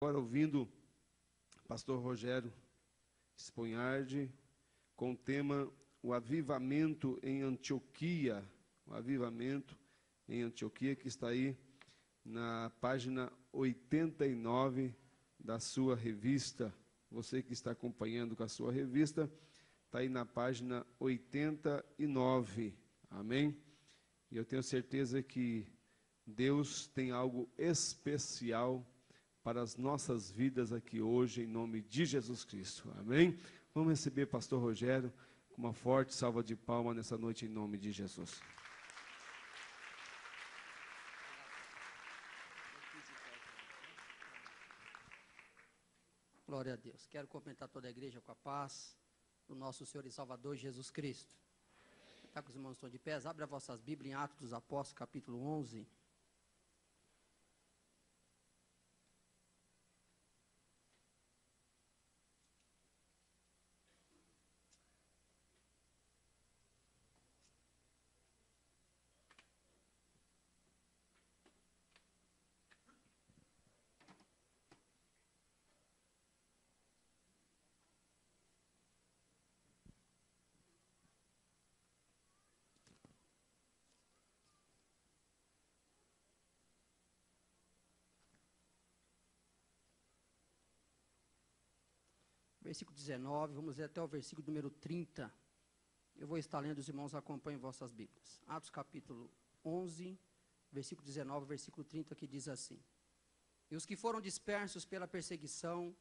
Agora ouvindo pastor Rogério Sponhardi com o tema O Avivamento em Antioquia. O Avivamento em Antioquia, que está aí na página 89 da sua revista. Você que está acompanhando com a sua revista, está aí na página 89. Amém? E eu tenho certeza que Deus tem algo especial para as nossas vidas aqui hoje, em nome de Jesus Cristo. Amém? Vamos receber pastor Rogério com uma forte salva de palmas nessa noite, em nome de Jesus. Glória a Deus. Quero cumprimentar toda a igreja com a paz do nosso Senhor e Salvador Jesus Cristo. Está com os irmãos estão de pés? Abre as vossas Bíblias em Atos dos Apóstolos, capítulo 11. Versículo 19, vamos ler até o versículo número 30. Eu vou estar lendo, os irmãos acompanhem vossas Bíblias. Atos capítulo 11, versículo 19, versículo 30, que diz assim: E os que foram dispersos pela perseguição,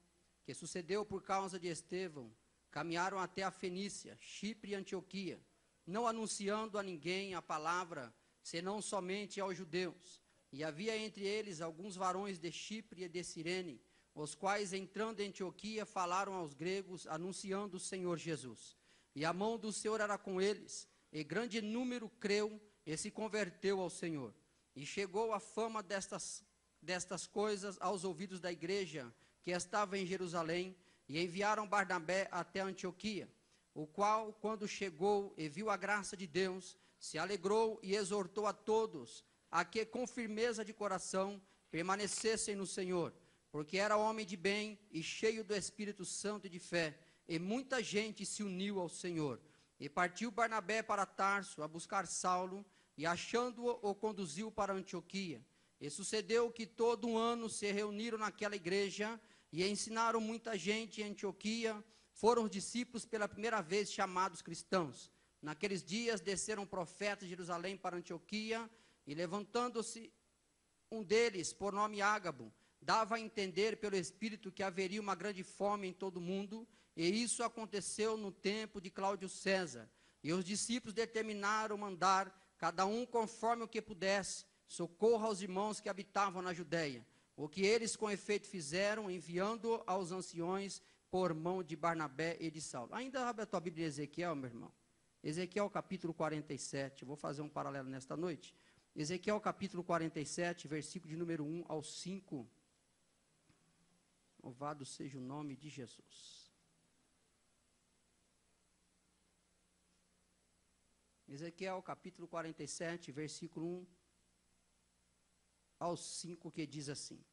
que sucedeu por causa de Estevão, caminharam até a Fenícia, Chipre e Antioquia, não anunciando a ninguém a palavra, senão somente aos judeus. E havia entre eles alguns varões de Chipre e de Cirene, os quais, entrando em Antioquia, falaram aos gregos, anunciando o Senhor Jesus. E a mão do Senhor era com eles, e grande número creu e se converteu ao Senhor. E chegou a fama destas coisas aos ouvidos da igreja, que estava em Jerusalém, e enviaram Barnabé até Antioquia, o qual, quando chegou e viu a graça de Deus, se alegrou e exortou a todos, a que com firmeza de coração permanecessem no Senhor, porque era homem de bem e cheio do Espírito Santo e de fé, e muita gente se uniu ao Senhor. E partiu Barnabé para Tarso a buscar Saulo, e achando-o, o conduziu para Antioquia. E sucedeu que todo um ano se reuniram naquela igreja, e ensinaram muita gente em Antioquia. Foram os discípulos pela primeira vez chamados cristãos. Naqueles dias desceram profetas de Jerusalém para Antioquia, e levantando-se um deles, por nome Ágabo, dava a entender pelo Espírito que haveria uma grande fome em todo o mundo, e isso aconteceu no tempo de Cláudio César. E os discípulos determinaram mandar, cada um conforme o que pudesse, socorro aos irmãos que habitavam na Judéia. O que eles com efeito fizeram, enviando aos anciões por mão de Barnabé e de Saulo. Ainda abre a tua Bíblia em Ezequiel, meu irmão. Ezequiel capítulo 47, eu vou fazer um paralelo nesta noite. Ezequiel capítulo 47, versículo de número 1 ao 5. Louvado seja o nome de Jesus. Ezequiel capítulo 47, versículo 1 ao 5, que diz assim: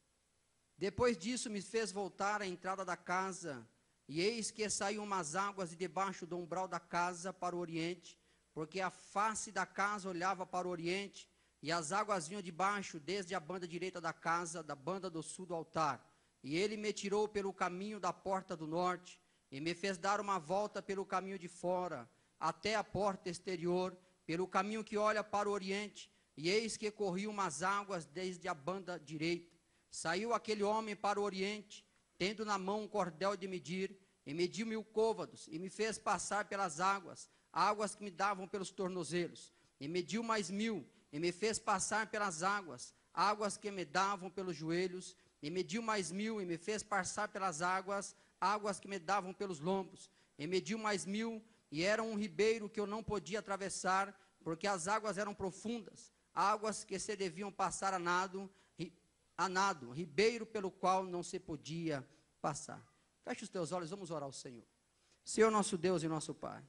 Depois disso me fez voltar à entrada da casa, e eis que saíam umas águas de debaixo do umbral da casa para o oriente, porque a face da casa olhava para o oriente, e as águas vinham de baixo, desde a banda direita da casa, da banda do sul do altar. E ele me tirou pelo caminho da porta do norte, e me fez dar uma volta pelo caminho de fora, até a porta exterior, pelo caminho que olha para o oriente, e eis que corriam umas águas desde a banda direita. Saiu aquele homem para o oriente, tendo na mão um cordel de medir, e mediu 1000 côvados, e me fez passar pelas águas, águas que me davam pelos tornozelos, e mediu mais 1000, e me fez passar pelas águas, águas que me davam pelos joelhos, e mediu mais 1000, e me fez passar pelas águas, águas que me davam pelos lombos, e mediu mais 1000, e era um ribeiro que eu não podia atravessar, porque as águas eram profundas, águas que se deviam passar a nado, ribeiro pelo qual não se podia passar. Feche os teus olhos, vamos orar ao Senhor. Senhor nosso Deus e nosso Pai,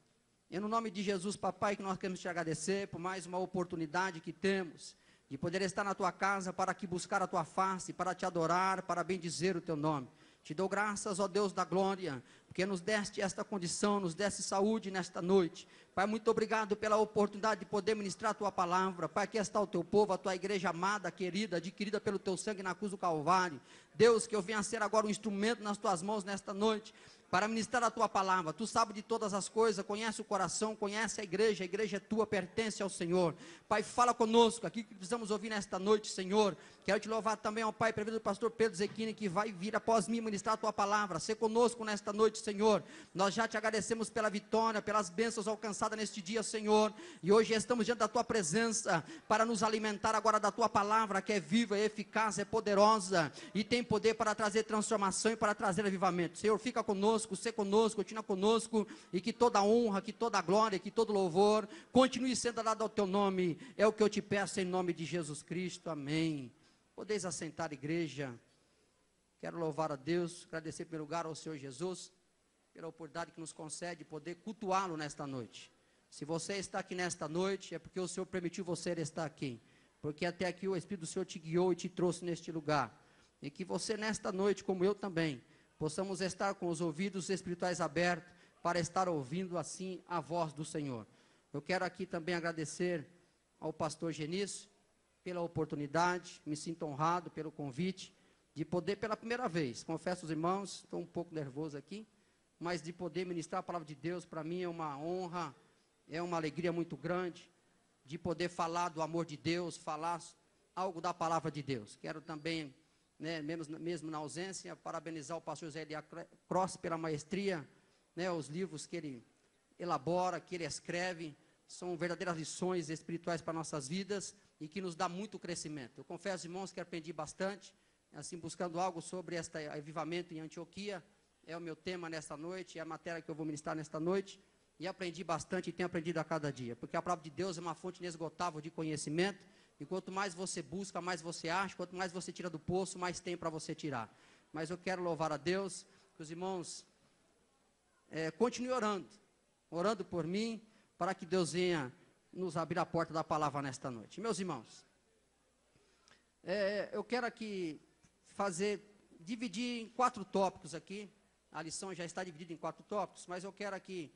e no nome de Jesus, papai, que nós queremos te agradecer por mais uma oportunidade que temos de poder estar na tua casa para aqui buscar a tua face, para te adorar, para bendizer o teu nome. Te dou graças, ó Deus da glória, porque nos deste esta condição, nos deste saúde nesta noite. Pai, muito obrigado pela oportunidade de poder ministrar a tua palavra. Pai, aqui está o teu povo, a tua igreja amada, querida, adquirida pelo teu sangue na cruz do Calvário. Deus, que eu venha ser agora um instrumento nas tuas mãos nesta noite, para ministrar a tua palavra. Tu sabes de todas as coisas, conhece o coração, conhece a igreja é tua, pertence ao Senhor. Pai, fala conosco, aqui que precisamos ouvir nesta noite, Senhor. Quero te louvar também ao Pai, prevendo do pastor Pedro Zequini, que vai vir após mim ministrar a tua palavra. Ser conosco nesta noite, Senhor. Nós já te agradecemos pela vitória, pelas bênçãos alcançadas neste dia, Senhor. E hoje estamos diante da tua presença, para nos alimentar agora da tua palavra, que é viva, é eficaz, é poderosa, e tem poder para trazer transformação e para trazer avivamento. Senhor, fica conosco, ser conosco, continua conosco, e que toda honra, que toda glória, que todo louvor continue sendo dado ao teu nome. É o que eu te peço em nome de Jesus Cristo, amém. Podeis assentar, igreja. Quero louvar a Deus, agradecer em primeiro lugar ao Senhor Jesus, pela oportunidade que nos concede poder cultuá-lo nesta noite. Se você está aqui nesta noite, é porque o Senhor permitiu você estar aqui, porque até aqui o Espírito do Senhor te guiou e te trouxe neste lugar, e que você nesta noite, como eu também, possamos estar com os ouvidos espirituais abertos, para estar ouvindo assim a voz do Senhor. Eu quero aqui também agradecer ao pastor Genício, pela oportunidade, me sinto honrado pelo convite, de poder pela primeira vez, confesso aos irmãos, estou um pouco nervoso aqui, mas de poder ministrar a palavra de Deus, para mim é uma honra, é uma alegria muito grande, de poder falar do amor de Deus, falar algo da palavra de Deus. Quero também, né, mesmo na ausência, parabenizar o pastor Zé Elia Cross pela maestria, né, os livros que ele elabora, que ele escreve, são verdadeiras lições espirituais para nossas vidas, e que nos dá muito crescimento. Eu confesso, irmãos, que aprendi bastante, assim, buscando algo sobre este avivamento em Antioquia, é o meu tema nesta noite, é a matéria que eu vou ministrar nesta noite, e aprendi bastante e tenho aprendido a cada dia, porque a palavra de Deus é uma fonte inesgotável de conhecimento, e quanto mais você busca, mais você acha, quanto mais você tira do poço, mais tem para você tirar. Mas eu quero louvar a Deus, que os irmãos continuem orando por mim, para que Deus venha nos abrir a porta da palavra nesta noite. Meus irmãos, eu quero aqui dividir em 4 tópicos aqui, a lição já está dividida em 4 tópicos, mas eu quero aqui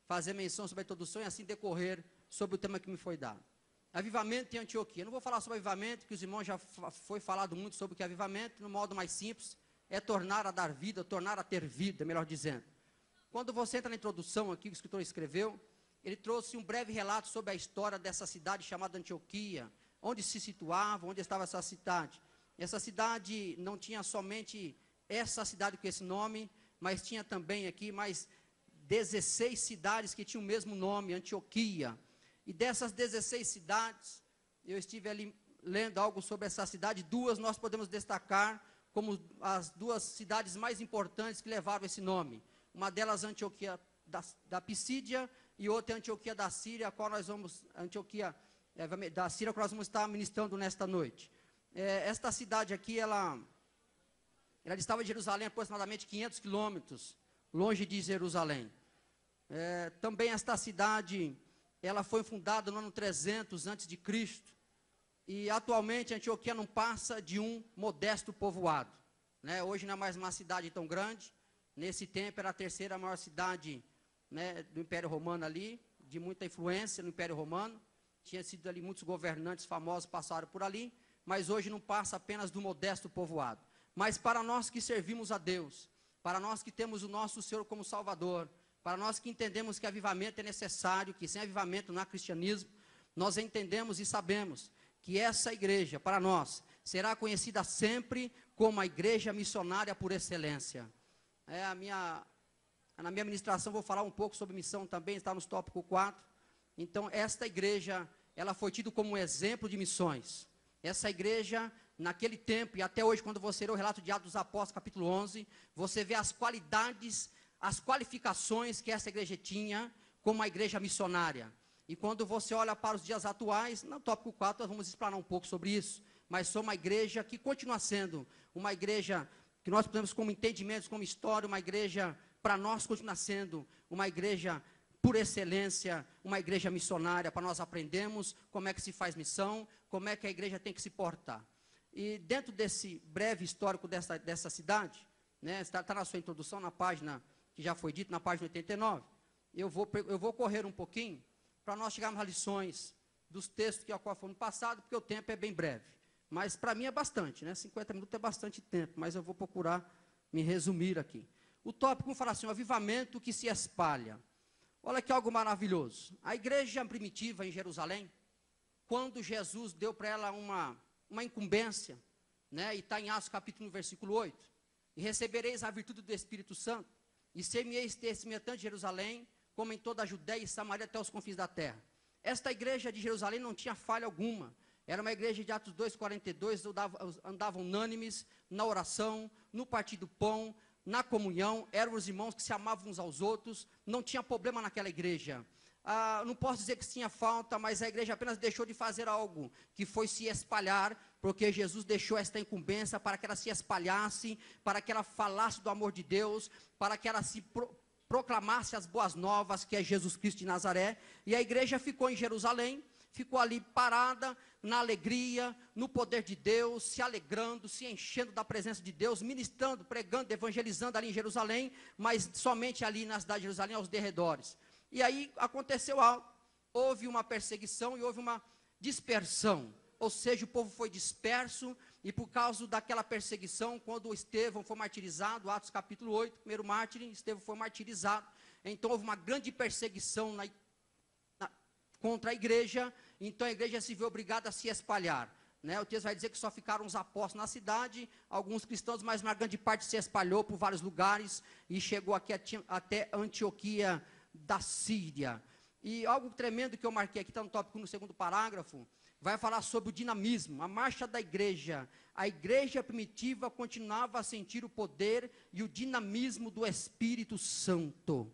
fazer menção sobre a introdução e assim decorrer sobre o tema que me foi dado. Avivamento em Antioquia. Eu não vou falar sobre avivamento, que os irmãos já foi falado muito sobre o que é avivamento, no modo mais simples, é tornar a dar vida, tornar a ter vida, melhor dizendo. Quando você entra na introdução aqui, que o escritor escreveu, ele trouxe um breve relato sobre a história dessa cidade chamada Antioquia, onde se situava, onde estava essa cidade. Essa cidade não tinha somente essa cidade com esse nome, mas tinha também aqui mais 16 cidades que tinham o mesmo nome, Antioquia. E dessas 16 cidades, eu estive ali lendo algo sobre essa cidade, 2 nós podemos destacar como as 2 cidades mais importantes que levaram esse nome. Uma delas, Antioquia da Pisídia, e outra é Antioquia da Síria, a qual nós vamos estar ministrando nesta noite. Esta cidade aqui, ela estava em Jerusalém, aproximadamente 500 quilômetros, longe de Jerusalém. Também esta cidade, ela foi fundada no ano 300 a.C., e atualmente Antioquia não passa de um modesto povoado, né? Hoje não é mais uma cidade tão grande, nesse tempo era a 3ª maior cidade, né, do Império Romano ali, de muita influência no Império Romano, tinha sido ali muitos governantes famosos passaram por ali, mas hoje não passa apenas do modesto povoado. Mas para nós que servimos a Deus, para nós que temos o nosso Senhor como Salvador, para nós que entendemos que avivamento é necessário, que sem avivamento não há cristianismo, nós entendemos e sabemos que essa igreja, para nós, será conhecida sempre como a igreja missionária por excelência. Na minha ministração vou falar um pouco sobre missão também, está nos tópico 4. Então, esta igreja, ela foi tida como um exemplo de missões. Essa igreja, naquele tempo e até hoje, quando você lê o relato de Atos dos Apóstolos, capítulo 11, você vê as qualidades, as qualificações que essa igreja tinha como uma igreja missionária. E quando você olha para os dias atuais, no tópico 4 nós vamos explanar um pouco sobre isso, mas sou uma igreja que continua sendo uma igreja que nós podemos como entendimentos, como história, uma igreja, para nós continua sendo uma igreja por excelência, uma igreja missionária, para nós aprendermos como é que se faz missão, como é que a igreja tem que se portar. E dentro desse breve histórico dessa cidade, né, está na sua introdução, na página que já foi dito, na página 89, eu vou correr um pouquinho, para nós chegarmos às lições dos textos que foram passados, porque o tempo é bem breve. Mas para mim é bastante, né? 50 minutos é bastante tempo, mas eu vou procurar me resumir aqui. O tópico fala assim, o avivamento que se espalha. Olha que algo maravilhoso. A igreja primitiva em Jerusalém, quando Jesus deu para ela uma incumbência, né? E está em Atos capítulo 1, versículo 8, e recebereis a virtude do Espírito Santo, e ser-me-eis testemunha tanto de Jerusalém, como em toda a Judéia e Samaria até os confins da terra. Esta igreja de Jerusalém não tinha falha alguma. Era uma igreja de Atos 2:42, andavam unânimes na oração, no partir do pão, na comunhão, eram os irmãos que se amavam uns aos outros, não tinha problema naquela igreja. Não posso dizer que tinha falta, mas a igreja apenas deixou de fazer algo, que foi se espalhar, porque Jesus deixou esta incumbência para que ela se espalhasse, para que ela falasse do amor de Deus, para que ela se proclamasse as boas novas, que é Jesus Cristo de Nazaré, e a igreja ficou em Jerusalém, ficou ali parada, na alegria, no poder de Deus, se alegrando, se enchendo da presença de Deus, ministrando, pregando, evangelizando ali em Jerusalém, mas somente ali na cidade de Jerusalém, aos derredores. E aí aconteceu algo, houve uma perseguição e houve uma dispersão, ou seja, o povo foi disperso, e por causa daquela perseguição, quando Estevão foi martirizado, Atos capítulo 8, primeiro mártir, Estevão foi martirizado, então houve uma grande perseguição contra a igreja, então a igreja se viu obrigada a se espalhar, né? O texto vai dizer que só ficaram os apóstolos na cidade, alguns cristãos, mas uma grande parte se espalhou por vários lugares, e chegou aqui até Antioquia da Síria. E algo tremendo que eu marquei aqui, está no tópico no segundo parágrafo, vai falar sobre o dinamismo, a marcha da igreja. A igreja primitiva continuava a sentir o poder e o dinamismo do Espírito Santo.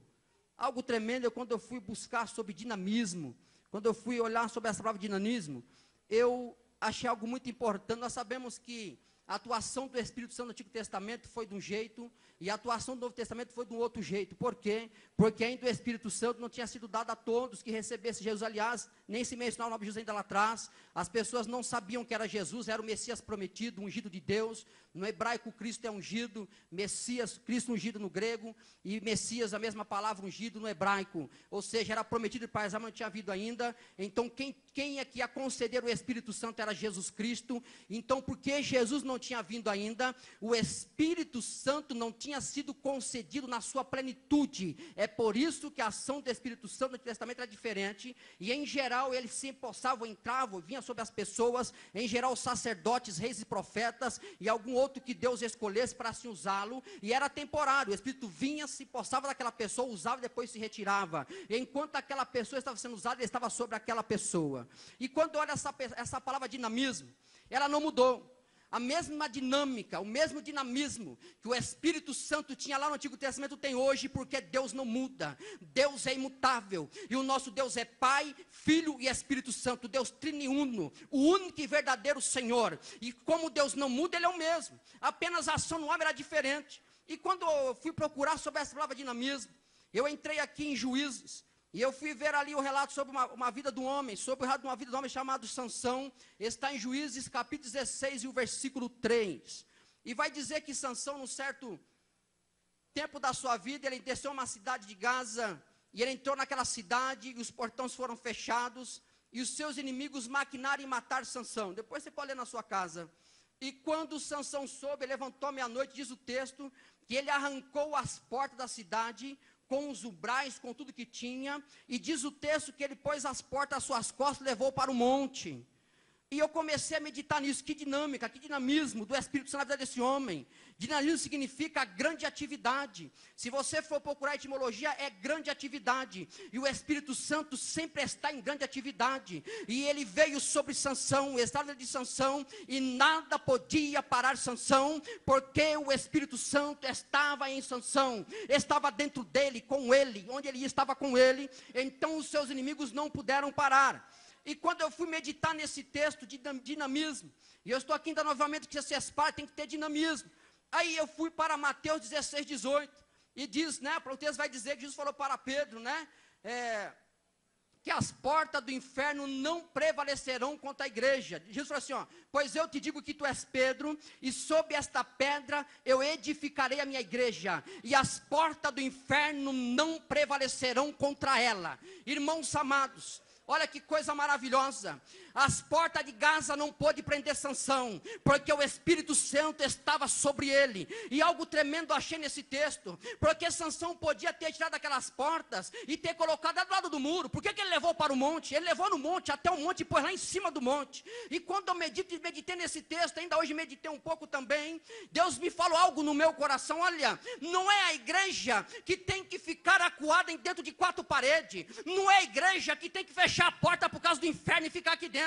Algo tremendo é quando eu fui buscar sobre dinamismo, quando eu fui olhar sobre essa palavra dinamismo, eu achei algo muito importante. Nós sabemos que a atuação do Espírito Santo no Antigo Testamento foi de um jeito, e a atuação do Novo Testamento foi de um outro jeito. Por quê? Porque ainda o Espírito Santo não tinha sido dado a todos que recebessem Jesus. Aliás, nem se mencionava o nome de Jesus ainda lá atrás. As pessoas não sabiam que era Jesus, era o Messias prometido, ungido de Deus. No hebraico, Cristo é ungido, Messias, Cristo ungido no grego, e Messias, a mesma palavra, ungido no hebraico. Ou seja, era prometido para Israel, mas não tinha havido ainda. Então, quem é que ia conceder o Espírito Santo era Jesus Cristo. Então, porque Jesus não tinha vindo ainda, o Espírito Santo não tinha sido concedido na sua plenitude. É por isso que a ação do Espírito Santo no Antigo Testamento era diferente, e em geral ele se empossava, entrava, vinha sobre as pessoas, em geral sacerdotes, reis e profetas, e algum outro que Deus escolhesse para se usá-lo, e era temporário. O Espírito vinha, se possava daquela pessoa, usava e depois se retirava, e enquanto aquela pessoa estava sendo usada, ele estava sobre aquela pessoa. E quando olha essa palavra dinamismo, ela não mudou. A mesma dinâmica, o mesmo dinamismo que o Espírito Santo tinha lá no Antigo Testamento tem hoje, porque Deus não muda, Deus é imutável, e o nosso Deus é Pai, Filho e Espírito Santo, Deus triuno, o único e verdadeiro Senhor. E como Deus não muda, Ele é o mesmo, apenas a ação no homem era diferente. E quando eu fui procurar sobre essa palavra dinamismo, eu entrei aqui em Juízes, e eu fui ver ali o relato sobre uma vida do homem, sobre uma vida do homem chamado Sansão. Está em Juízes capítulo 16 e o versículo 3. E vai dizer que Sansão, num certo tempo da sua vida, ele desceu a uma cidade de Gaza, e ele entrou naquela cidade, e os portões foram fechados, e os seus inimigos maquinaram em matar Sansão. Depois você pode ler na sua casa. E quando Sansão soube, levantou meia-noite, diz o texto, que ele arrancou as portas da cidade, com os umbrais, com tudo que tinha, e diz o texto que ele pôs as portas às suas costas e levou para o monte. E eu comecei a meditar nisso, que dinâmica, que dinamismo do Espírito Santo na vida desse homem. Dinamismo significa grande atividade. Se você for procurar a etimologia, é grande atividade. E o Espírito Santo sempre está em grande atividade. E ele veio sobre Sansão, o estado de Sansão, e nada podia parar Sansão, porque o Espírito Santo estava em Sansão, estava dentro dele, com ele, onde ele estava com ele. Então os seus inimigos não puderam parar. E quando eu fui meditar nesse texto de dinamismo, e eu estou aqui ainda novamente, que se espalha, tem que ter dinamismo. Aí eu fui para Mateus 16, 18, e diz, né, o texto vai dizer que Jesus falou para Pedro, né, que as portas do inferno não prevalecerão contra a igreja. Jesus falou assim, ó, pois eu te digo que tu és Pedro, e sob esta pedra eu edificarei a minha igreja, e as portas do inferno não prevalecerão contra ela. Irmãos amados, olha que coisa maravilhosa. As portas de Gaza não pôde prender Sansão, porque o Espírito Santo estava sobre ele. E algo tremendo eu achei nesse texto, porque Sansão podia ter tirado aquelas portas e ter colocado do lado do muro. Por que ele levou para o monte? Ele levou no monte, até o monte, e pôs lá em cima do monte. E quando eu meditei nesse texto, ainda hoje meditei um pouco também, Deus me falou algo no meu coração. Olha, não é a igreja que tem que ficar acuada dentro de 4 paredes, não é a igreja que tem que fechar a porta por causa do inferno e ficar aqui dentro,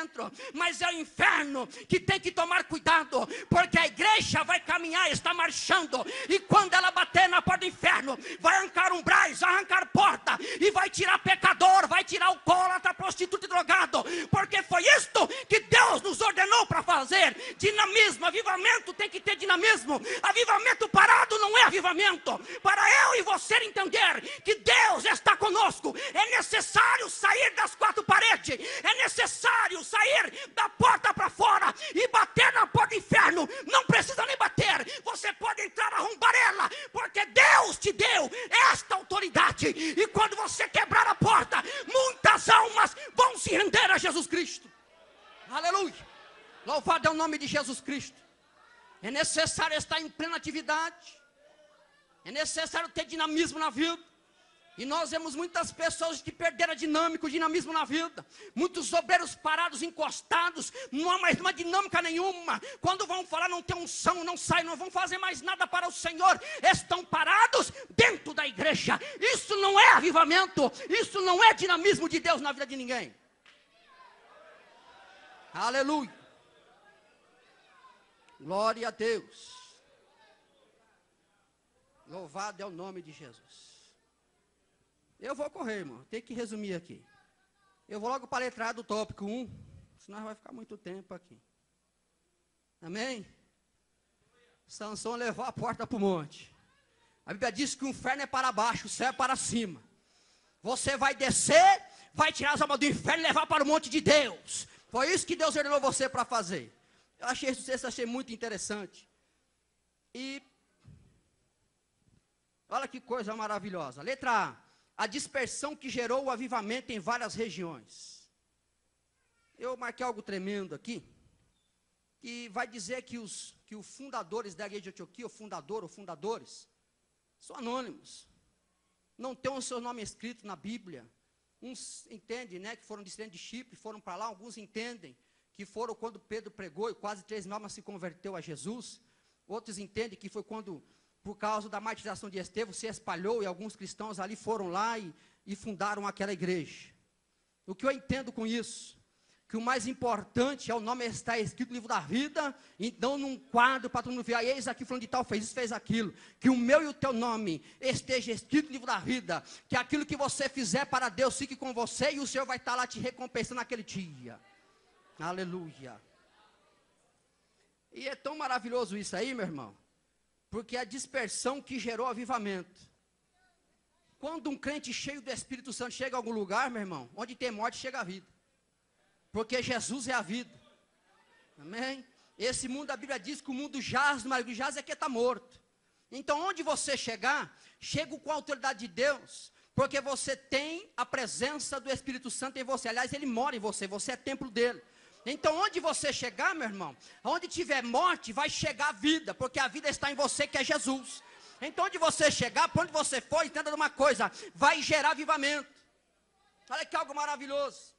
mas é o inferno que tem que tomar cuidado, porque a igreja vai caminhar, está marchando, e quando ela bater na porta do inferno, vai arrancar umbrais, vai arrancar porta, e vai tirar pecador, vai tirar alcoólatra, prostituta e drogado, porque foi isto que Deus nos ordenou para fazer. Dinamismo, avivamento tem que ter dinamismo. Avivamento parado não é avivamento. Para eu e você entender que Deus está conosco, é necessário sair das 4 paredes, é necessário sair da porta para fora e bater na porta do inferno. Não precisa nem bater, você pode entrar, arrombar ela, porque Deus te deu esta autoridade, e quando você quebrar a porta, muitas almas vão se render a Jesus Cristo. Aleluia, louvado é o nome de Jesus Cristo. É necessário estar em plena atividade, é necessário ter dinamismo na vida. E nós vemos muitas pessoas que perderam o dinamismo na vida. Muitos obreiros parados, encostados, não há mais uma dinâmica nenhuma. Quando vão falar, não tem unção, não saem, não vão fazer mais nada para o Senhor. Estão parados dentro da igreja. Isso não é avivamento, isso não é dinamismo de Deus na vida de ninguém. Aleluia. Glória a Deus. Louvado é o nome de Jesus. Eu vou correr, irmão. Tem que resumir aqui. Eu vou logo para a letra do tópico 1. Senão vai ficar muito tempo aqui. Amém? Sansão levou a porta para o monte. A Bíblia diz que o inferno é para baixo, o céu é para cima. Você vai descer, vai tirar as almas do inferno e levar para o monte de Deus. Foi isso que Deus ordenou você para fazer. Eu achei esse texto, achei muito interessante. E olha que coisa maravilhosa. Letra A dispersão que gerou o avivamento em várias regiões. Eu marquei algo tremendo aqui, que vai dizer que os fundadores da igreja de Antioquia, o fundador ou fundadores, são anônimos. Não tem o seu nome escrito na Bíblia. Uns entendem, né, que foram descendentes de Chipre, foram para lá. Alguns entendem que foram quando Pedro pregou e quase 3 mil almas se converteu a Jesus. Outros entendem que foi quando, por causa da martirização de Estevão, se espalhou e alguns cristãos ali foram lá e fundaram aquela igreja. O que eu entendo com isso? Que o mais importante é o nome estar escrito no livro da vida, então num quadro para todo mundo ver, eis aqui falando de tal, fez isso, fez aquilo. Que o meu e o teu nome esteja escrito no livro da vida, que aquilo que você fizer para Deus fique com você e o Senhor vai estar lá te recompensando naquele dia. Aleluia. E é tão maravilhoso isso aí, meu irmão, porque é a dispersão que gerou avivamento. Quando um crente cheio do Espírito Santo chega a algum lugar, meu irmão, onde tem morte chega a vida. Porque Jesus é a vida. Amém? Esse mundo, a Bíblia diz que o mundo jaz, no marido jaz é que está morto. Então onde você chegar, chega com a autoridade de Deus, porque você tem a presença do Espírito Santo em você. Aliás, ele mora em você, você é templo dele. Então onde você chegar, meu irmão, onde tiver morte, vai chegar a vida, porque a vida está em você, que é Jesus. Então onde você chegar, para onde você for, entenda de uma coisa, vai gerar avivamento. Olha que algo maravilhoso.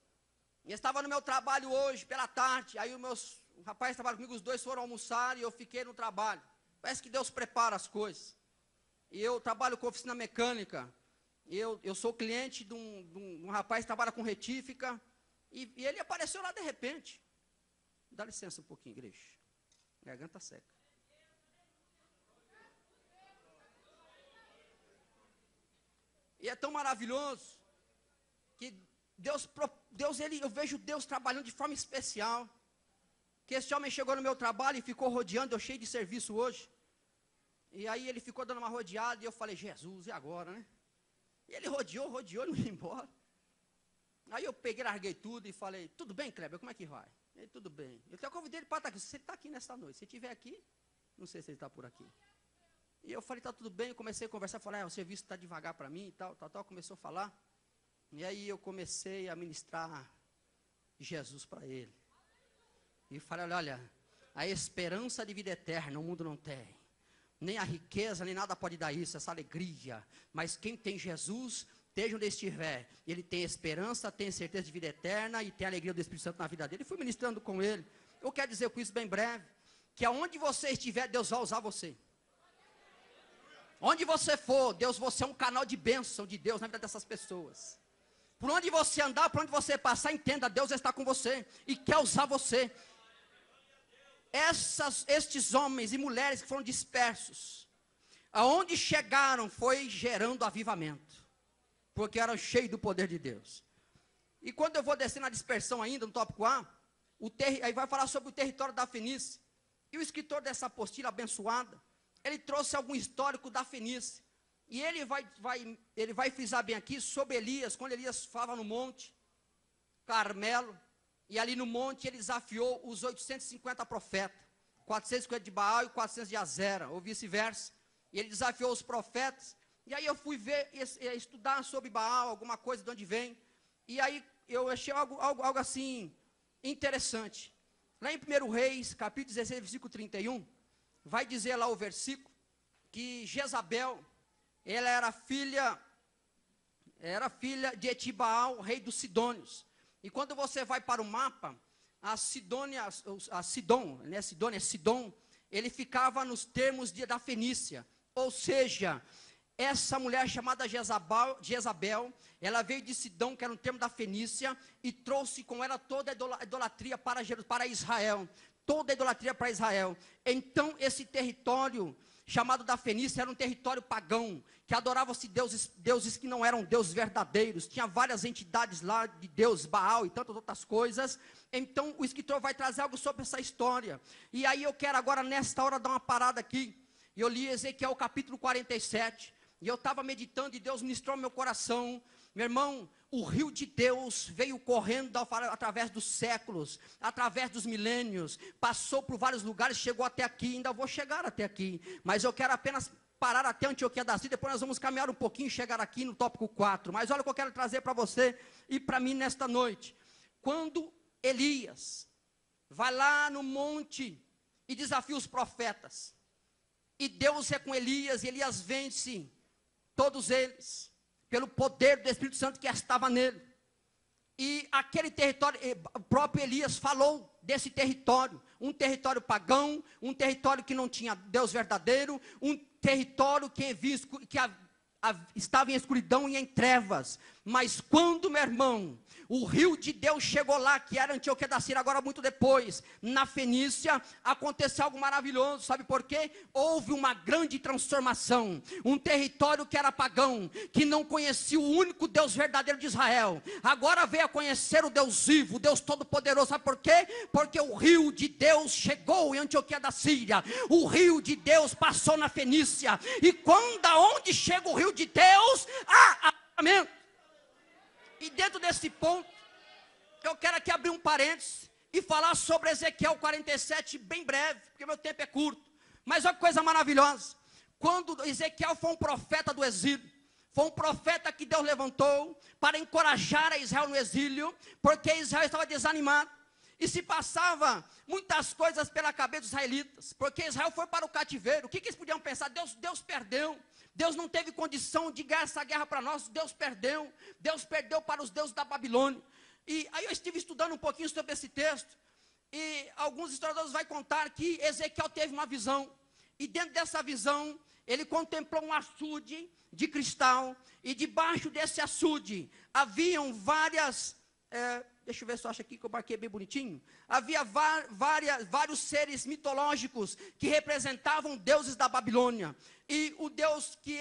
Eu estava no meu trabalho hoje, pela tarde, aí os rapazes que trabalham comigo, os dois foram almoçar e eu fiquei no trabalho. Parece que Deus prepara as coisas. E eu trabalho com oficina mecânica, eu sou cliente de um rapaz que trabalha com retífica, e ele apareceu lá de repente. Dá licença um pouquinho, igreja. Garganta seca. E é tão maravilhoso que Deus, eu vejo Deus trabalhando de forma especial. Que esse homem chegou no meu trabalho e ficou rodeando, eu cheio de serviço hoje. E aí ele ficou dando uma rodeada e eu falei, Jesus, e agora, né? E ele rodeou e não ia embora. Aí eu peguei, larguei tudo e falei, tudo bem, Kleber, como é que vai? Ele, tudo bem. Eu até convidei ele para estar aqui. Se ele está aqui nesta noite, se ele estiver aqui, não sei se ele está por aqui. E eu falei, está tudo bem, eu comecei a conversar, falei, o serviço está devagar para mim e tal, começou a falar. E aí eu comecei a ministrar Jesus para ele. E falei, olha, a esperança de vida eterna o mundo não tem. Nem a riqueza, nem nada pode dar isso, essa alegria. Mas quem tem Jesus, esteja onde estiver, ele tem esperança, tem certeza de vida eterna e tem a alegria do Espírito Santo na vida dele. E fui ministrando com ele. Eu quero dizer com isso bem breve, que aonde você estiver, Deus vai usar você. Onde você for, você é um canal de bênção de Deus na vida dessas pessoas. Por onde você andar, por onde você passar, entenda, Deus está com você e quer usar você. Estes homens e mulheres que foram dispersos, aonde chegaram foi gerando avivamento, porque eram cheios do poder de Deus. E quando eu vou descer na dispersão ainda, no tópico A, aí vai falar sobre o território da Fenícia. E o escritor dessa apostila abençoada, ele trouxe algum histórico da Fenícia. E ele vai frisar bem aqui sobre Elias, quando Elias falava no monte Carmelo, e ali no monte ele desafiou os 850 profetas, 450 de Baal e 400 de Azera, ou vice-versa. E ele desafiou os profetas, e aí eu fui ver, estudar sobre Baal, alguma coisa de onde vem, e aí eu achei algo assim, interessante. Lá em 1 Reis, capítulo 16, versículo 31, vai dizer lá o versículo, que Jezabel, ela era filha de Etibaal, rei dos Sidônios. E quando você vai para o mapa, Sidom, ele ficava nos termos da Fenícia. Ou seja, essa mulher chamada Jezabel, ela veio de Sidom, que era um termo da Fenícia, e trouxe com ela toda a idolatria para Israel. Toda a idolatria para Israel. Então, esse território chamado da Fenícia era um território pagão, que adorava-se deuses que não eram deuses verdadeiros. Tinha várias entidades lá de Deus, Baal e tantas outras coisas. Então, o escritor vai trazer algo sobre essa história. E aí eu quero agora, nesta hora, dar uma parada aqui. Eu li Ezequiel capítulo 47, e eu estava meditando e Deus ministrou no meu coração. Meu irmão, o rio de Deus veio correndo através dos séculos, através dos milênios, passou por vários lugares, chegou até aqui, ainda vou chegar até aqui, mas eu quero apenas parar até Antioquia da Síria, depois nós vamos caminhar um pouquinho e chegar aqui no tópico 4, mas olha o que eu quero trazer para você e para mim nesta noite. Quando Elias vai lá no monte e desafia os profetas, e Deus é com Elias, e Elias vence todos eles, pelo poder do Espírito Santo que estava nele. E aquele território, o próprio Elias falou desse território, um território pagão, um território que não tinha Deus verdadeiro, um território que estava em escuridão e em trevas. Mas quando, meu irmão, o rio de Deus chegou lá, que era Antioquia da Síria, agora muito depois, na Fenícia, aconteceu algo maravilhoso, sabe por quê? Houve uma grande transformação, um território que era pagão, que não conhecia o único Deus verdadeiro de Israel, agora veio a conhecer o Deus vivo, o Deus todo-poderoso. Sabe por quê? Porque o rio de Deus chegou em Antioquia da Síria, o rio de Deus passou na Fenícia, e aonde chega o rio de Deus, há avivamento. E dentro desse ponto, eu quero aqui abrir um parênteses e falar sobre Ezequiel 47 bem breve, porque meu tempo é curto. Mas olha que coisa maravilhosa. Quando Ezequiel foi um profeta do exílio, foi um profeta que Deus levantou para encorajar a Israel no exílio, porque Israel estava desanimado. E se passava muitas coisas pela cabeça dos israelitas, porque Israel foi para o cativeiro. O que eles podiam pensar? Deus perdeu. Deus não teve condição de ganhar essa guerra para nós. Deus perdeu para os deuses da Babilônia. E aí eu estive estudando um pouquinho sobre esse texto, e alguns historiadores vão contar que Ezequiel teve uma visão, e dentro dessa visão, ele contemplou um açude de cristal, e debaixo desse açude, haviam várias, deixa eu ver se eu acho aqui que eu marquei bem bonitinho, havia vários seres mitológicos, que representavam deuses da Babilônia. E o Deus que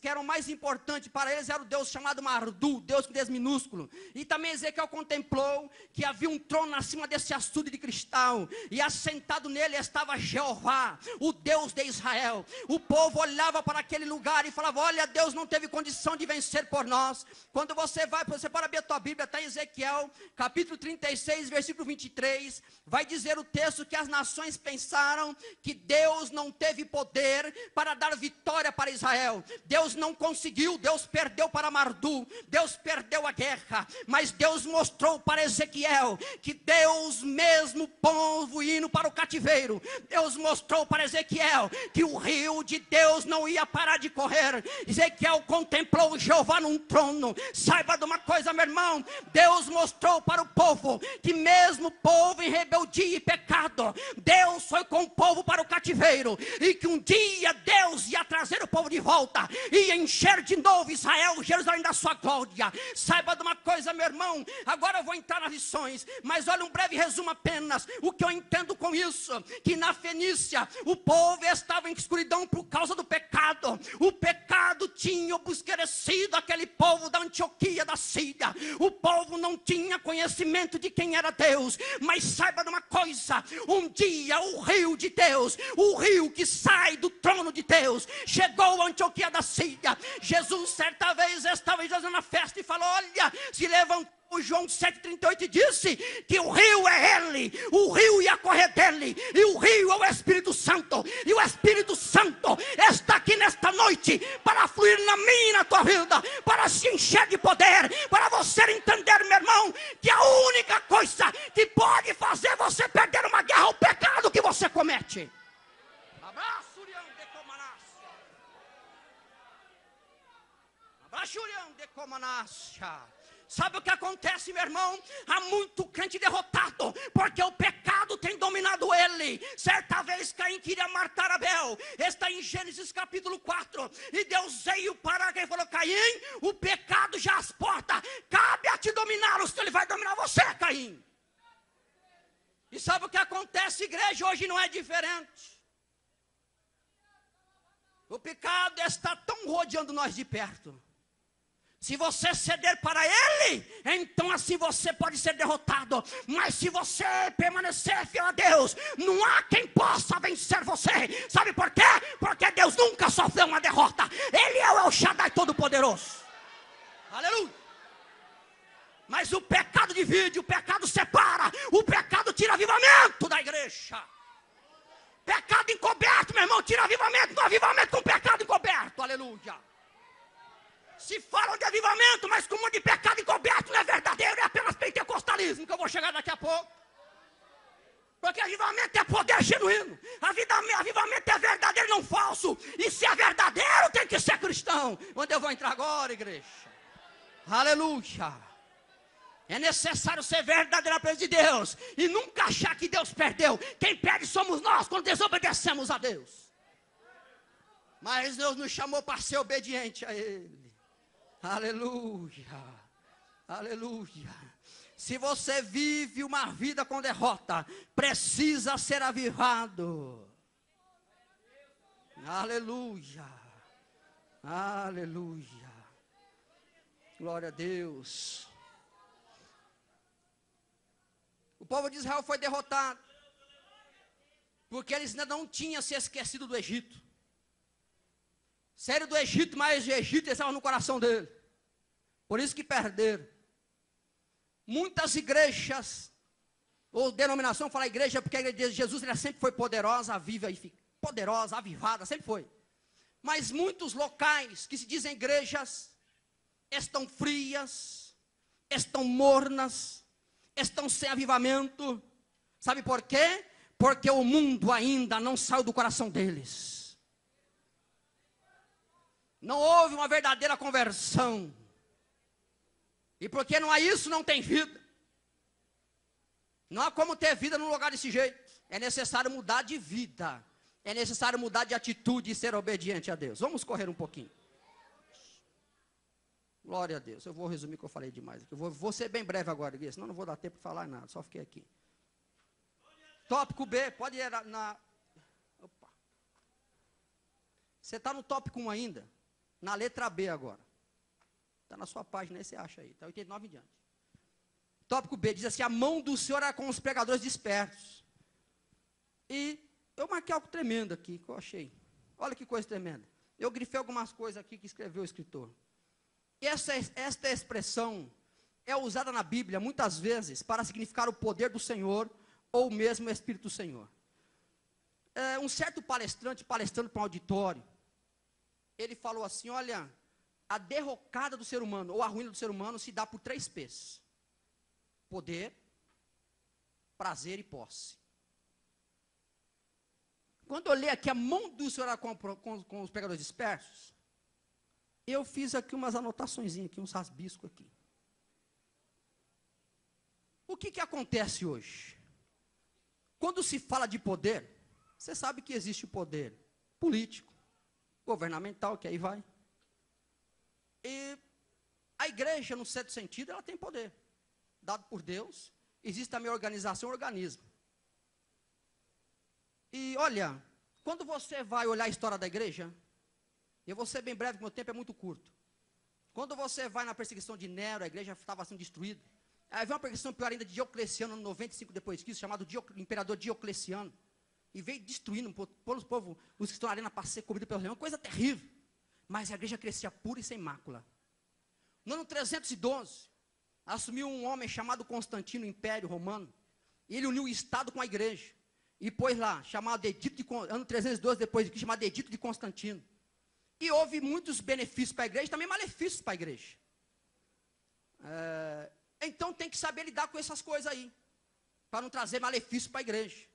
era o mais importante para eles era o Deus chamado Mardu, Deus com Deus minúsculo. E também Ezequiel contemplou que havia um trono acima desse açude de cristal, e assentado nele estava Jeová, o Deus de Israel. O povo olhava para aquele lugar e falava: olha, Deus não teve condição de vencer por nós. Quando você pode abrir a tua Bíblia, está em Ezequiel, capítulo 36, versículo 23, vai dizer o texto que as nações pensaram que Deus não teve poder para dar vitória para Israel. Deus não conseguiu, Deus perdeu para Mardu, Deus perdeu a guerra, mas Deus mostrou para Ezequiel que Deus, mesmo povo indo para o cativeiro, Deus mostrou para Ezequiel que o rio de Deus não ia parar de correr. Ezequiel contemplou Jeová num trono. Saiba de uma coisa, meu irmão, Deus mostrou para o povo que mesmo o povo em rebeldia e pecado, Deus foi com o povo para o cativeiro, e que um dia Deus ia trazer o povo de volta, e encher de novo Israel, Jerusalém da sua glória. Saiba de uma coisa, meu irmão, agora eu vou entrar nas lições, mas olha um breve resumo apenas. O que eu entendo com isso, que na Fenícia o povo estava em escuridão por causa do pecado. O pecado tinha obscurecido aquele povo da Antioquia, da Síria. O povo não tinha conhecimento de quem era Deus. Mas saiba de uma coisa, um dia o rio de Deus, o rio que sai do trono de Deus, chegou a Antioquia da Síria. Jesus certa vez estava na festa e falou: olha, se levantou. O João 7,38 disse que o rio é ele, o rio ia correr dele, e o rio é o Espírito Santo, e o Espírito Santo está aqui nesta noite para fluir na minha e na tua vida, para se encher de poder, para você entender, meu irmão, que a única coisa que pode fazer você perder uma guerra é o pecado que você comete. Abraço, de Comanássia. Sabe o que acontece, meu irmão? Há muito crente derrotado, porque o pecado tem dominado ele. Certa vez Caim queria matar Abel. Está em Gênesis capítulo 4. E Deus veio para quem falou: Caim, o pecado já as portas, cabe a te dominá-lo, se ele vai dominar você, Caim. E sabe o que acontece, igreja? Hoje não é diferente. O pecado está tão rodeando nós de perto. Se você ceder para ele, então assim você pode ser derrotado. Mas se você permanecer fiel a Deus, não há quem possa vencer você. Sabe por quê? Porque Deus nunca sofreu uma derrota. Ele é o El Shaddai Todo-Poderoso. Aleluia. Mas o pecado divide, o pecado separa, o pecado tira avivamento da igreja. Pecado encoberto, meu irmão, tira avivamento. Não avivamento com pecado encoberto. Aleluia. Se falam de avivamento, mas com um monte de pecado encoberto, não é verdadeiro, é apenas pentecostalismo, que eu vou chegar daqui a pouco. Porque avivamento é poder genuíno. Avivamento é verdadeiro, não falso. E se é verdadeiro, tem que ser cristão. Onde eu vou entrar agora, igreja? Aleluia. É necessário ser verdadeiro na presença de Deus e nunca achar que Deus perdeu. Quem perde somos nós quando desobedecemos a Deus. Mas Deus nos chamou para ser obediente a Ele. Aleluia, aleluia. Se você vive uma vida com derrota, precisa ser avivado. Aleluia, aleluia. Glória a Deus. O povo de Israel foi derrotado porque eles ainda não tinham se esquecido do Egito. Sério do Egito, mas o Egito estava no coração dele. Por isso que perderam. Muitas igrejas, ou denominação, fala igreja, porque a igreja de Jesus ela sempre foi poderosa, viva e poderosa, avivada, sempre foi. Mas muitos locais que se dizem igrejas, estão frias, estão mornas, estão sem avivamento. Sabe por quê? Porque o mundo ainda não saiu do coração deles. Não houve uma verdadeira conversão. E porque não há isso, não tem vida. Não há como ter vida num lugar desse jeito. É necessário mudar de vida. É necessário mudar de atitude e ser obediente a Deus. Vamos correr um pouquinho. Glória a Deus. Eu vou resumir o que eu falei demais. Eu vou ser bem breve agora, igreja, senão não vou dar tempo para falar nada. Só fiquei aqui. Tópico B, pode ir na... Opa. Você está no tópico 1 ainda, na letra B agora. Está na sua página aí, você acha aí, está 89 em diante. Tópico B, diz assim, a mão do Senhor era com os pregadores dispersos. E eu marquei algo tremendo aqui, que eu achei. Olha que coisa tremenda. Eu grifei algumas coisas aqui que escreveu o escritor. E esta expressão é usada na Bíblia, muitas vezes, para significar o poder do Senhor, ou mesmo o Espírito do Senhor. Um certo palestrante, palestrando para um auditório, ele falou assim, olha, a derrocada do ser humano, ou a ruína do ser humano, se dá por 3 P's. Poder, prazer e posse. Quando eu li aqui a mão do Senhor com os pregadores dispersos, eu fiz aqui umas anotações aqui, uns rasbiscos aqui. O que acontece hoje? Quando se fala de poder, você sabe que existe o poder político, governamental, que aí vai. E a igreja, no certo sentido, ela tem poder, dado por Deus. Existe também a organização, organismo. E olha, quando você vai olhar a história da igreja, eu vou ser bem breve, porque meu tempo é muito curto. Quando você vai na perseguição de Nero, a igreja estava sendo destruída. Aí veio uma perseguição pior ainda de Diocleciano, no 95 depois de Cristo, chamado imperador Diocleciano. E veio destruindo os povos, os que estão na arena para ser comidos pelos leões, coisa terrível. Mas a igreja crescia pura e sem mácula. No ano 312, assumiu um homem chamado Constantino, o Império Romano. E ele uniu o Estado com a igreja. E pôs lá, chamado Edito de ano 312 depois de Cristo, chamado Edito de Constantino. E houve muitos benefícios para a igreja, também malefícios para a igreja. Então tem que saber lidar com essas coisas aí, para não trazer malefício para a igreja.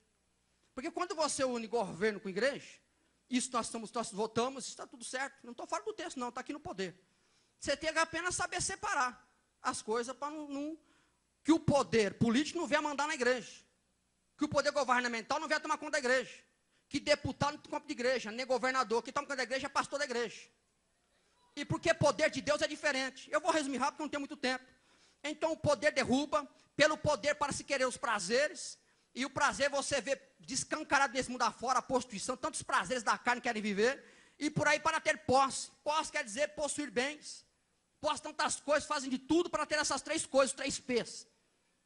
Porque quando você une governo com igreja, isso nós votamos, está tudo certo. Não estou fora do texto, não, está aqui no poder. Você tem que apenas saber separar as coisas para que o poder político não venha mandar na igreja. Que o poder governamental não venha tomar conta da igreja. Que deputado não toma conta da igreja, nem governador. Que toma conta da igreja é pastor da igreja. E porque poder de Deus é diferente. Eu vou resumir rápido, porque não tem muito tempo. Então o poder derruba, pelo poder para se querer os prazeres. E o prazer você vê descancarado nesse mundo afora, a prostituição, tantos prazeres da carne querem viver. E por aí para ter posse. Posse quer dizer possuir bens. Posse tantas coisas, fazem de tudo para ter essas 3 coisas, 3 P's.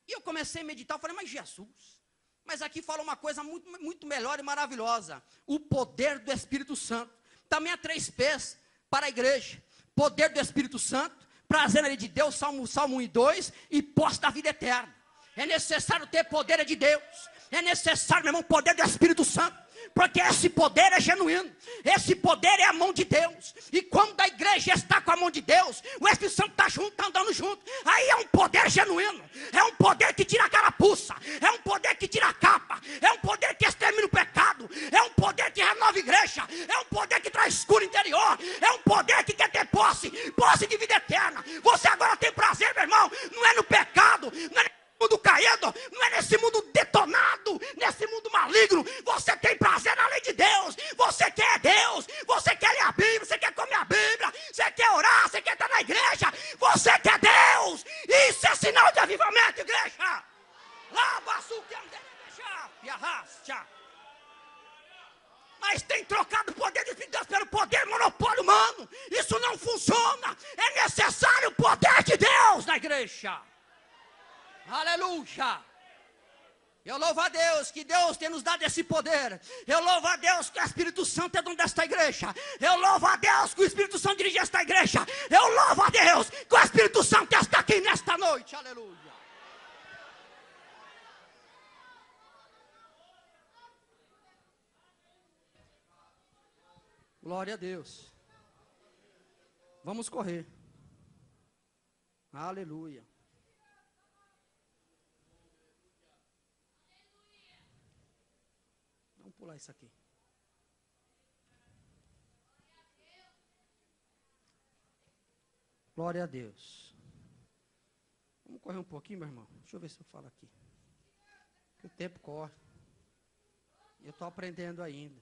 E eu comecei a meditar, eu falei, mas Jesus, mas aqui fala uma coisa muito, muito melhor e maravilhosa. O poder do Espírito Santo. Também há 3 P's para a igreja. Poder do Espírito Santo, prazer na lei de Deus, Salmo 1 e 2, e posse da vida eterna. É necessário ter poder de Deus. É necessário, meu irmão, poder do Espírito Santo. Porque esse poder é genuíno. Esse poder é a mão de Deus. E quando a igreja está com a mão de Deus, o Espírito Santo está junto, está andando junto. Aí é um poder genuíno. É um poder que tira a carapuça. É um poder que tira a capa. É um poder que extermina o pecado. É um poder que renova a igreja. É um poder que traz cura interior. É um poder que quer ter posse. Posse de vida eterna. Você agora tem prazer, meu irmão. Não é no pecado. Não é mundo caído, não é nesse mundo detonado, nesse mundo maligno. Você tem prazer na lei de Deus. Você quer Deus, você quer ler a Bíblia, você quer comer a Bíblia, você quer orar, você quer estar na igreja. Você quer Deus. Isso é sinal de avivamento, igreja. Mas tem trocado o poder de Deus pelo poder monopólio humano. Isso não funciona. É necessário o poder de Deus na igreja. Aleluia! Eu louvo a Deus que Deus tem nos dado esse poder. Eu louvo a Deus que o Espírito Santo é dono desta igreja. Eu louvo a Deus que o Espírito Santo dirige esta igreja. Eu louvo a Deus que o Espírito Santo está aqui nesta noite. Aleluia! Glória a Deus. Vamos correr. Aleluia. Pular isso aqui. Glória a Deus. Vamos correr um pouquinho, meu irmão. Deixa eu ver se eu falo aqui. O tempo corre. Eu estou aprendendo ainda.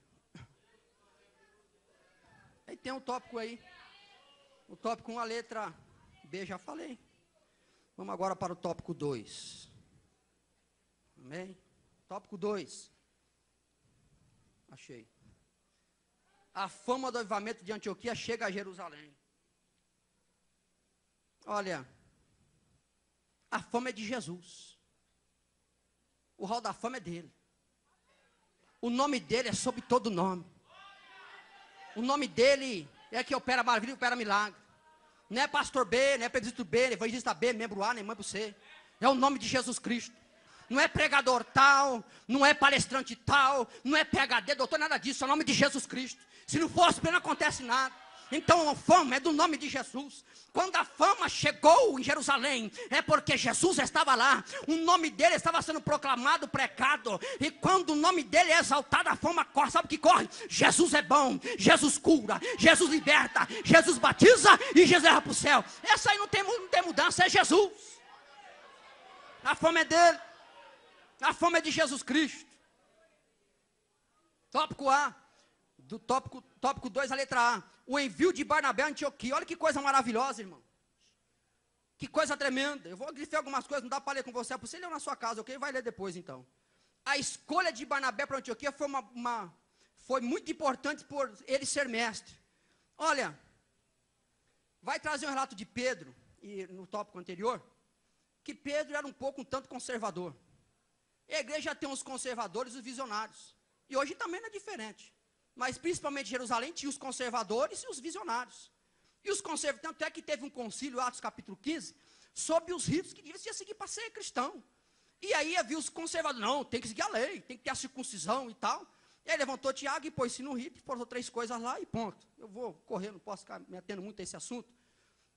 Aí tem um tópico aí. O tópico 1, a letra B, já falei. Vamos agora para o tópico 2. Amém? Tópico 2. Achei. a fama do avivamento de Antioquia chega a Jerusalém. Olha, a fama é de Jesus. O hall da fama é dele. O nome dele é sobre todo nome. O nome dele é que opera maravilha e opera milagre. Não é pastor B, não é presbítero B, evangelista B, membro A, nem membro C. É o nome de Jesus Cristo. Não é pregador tal, não é palestrante tal, não é PhD, doutor, nada disso. É o nome de Jesus Cristo. Se não fosse, não acontece nada. Então a fama é do nome de Jesus. Quando a fama chegou em Jerusalém, é porque Jesus estava lá. O nome dele estava sendo proclamado, pregado. E quando o nome dele é exaltado, a fama corre. Sabe o que corre? Jesus é bom, Jesus cura, Jesus liberta, Jesus batiza e Jesus leva para o céu. Essa aí não tem mudança, é Jesus. A fama é dele. A fama é de Jesus Cristo. Tópico A. Do tópico 2, a letra A. O envio de Barnabé a Antioquia. Olha que coisa maravilhosa, irmão. Que coisa tremenda. Eu vou grifar algumas coisas, não dá para ler com você. Você leu na sua casa, ok? Vai ler depois, então. A escolha de Barnabé para Antioquia foi muito importante por ele ser mestre. Olha, vai trazer um relato de Pedro, e no tópico anterior, que Pedro era um tanto conservador. A igreja tem os conservadores e os visionários. E hoje também não é diferente. Mas principalmente em Jerusalém tinha os conservadores e os visionários. E os conservadores, tanto é que teve um concílio, Atos capítulo 15, sobre os ritos que devia seguir para ser cristão. E aí havia os conservadores, não, tem que seguir a lei, tem que ter a circuncisão e tal. E aí levantou Tiago e pôs-se no rito, falou 3 coisas lá e ponto. Eu vou correr, não posso ficar me atendo muito a esse assunto.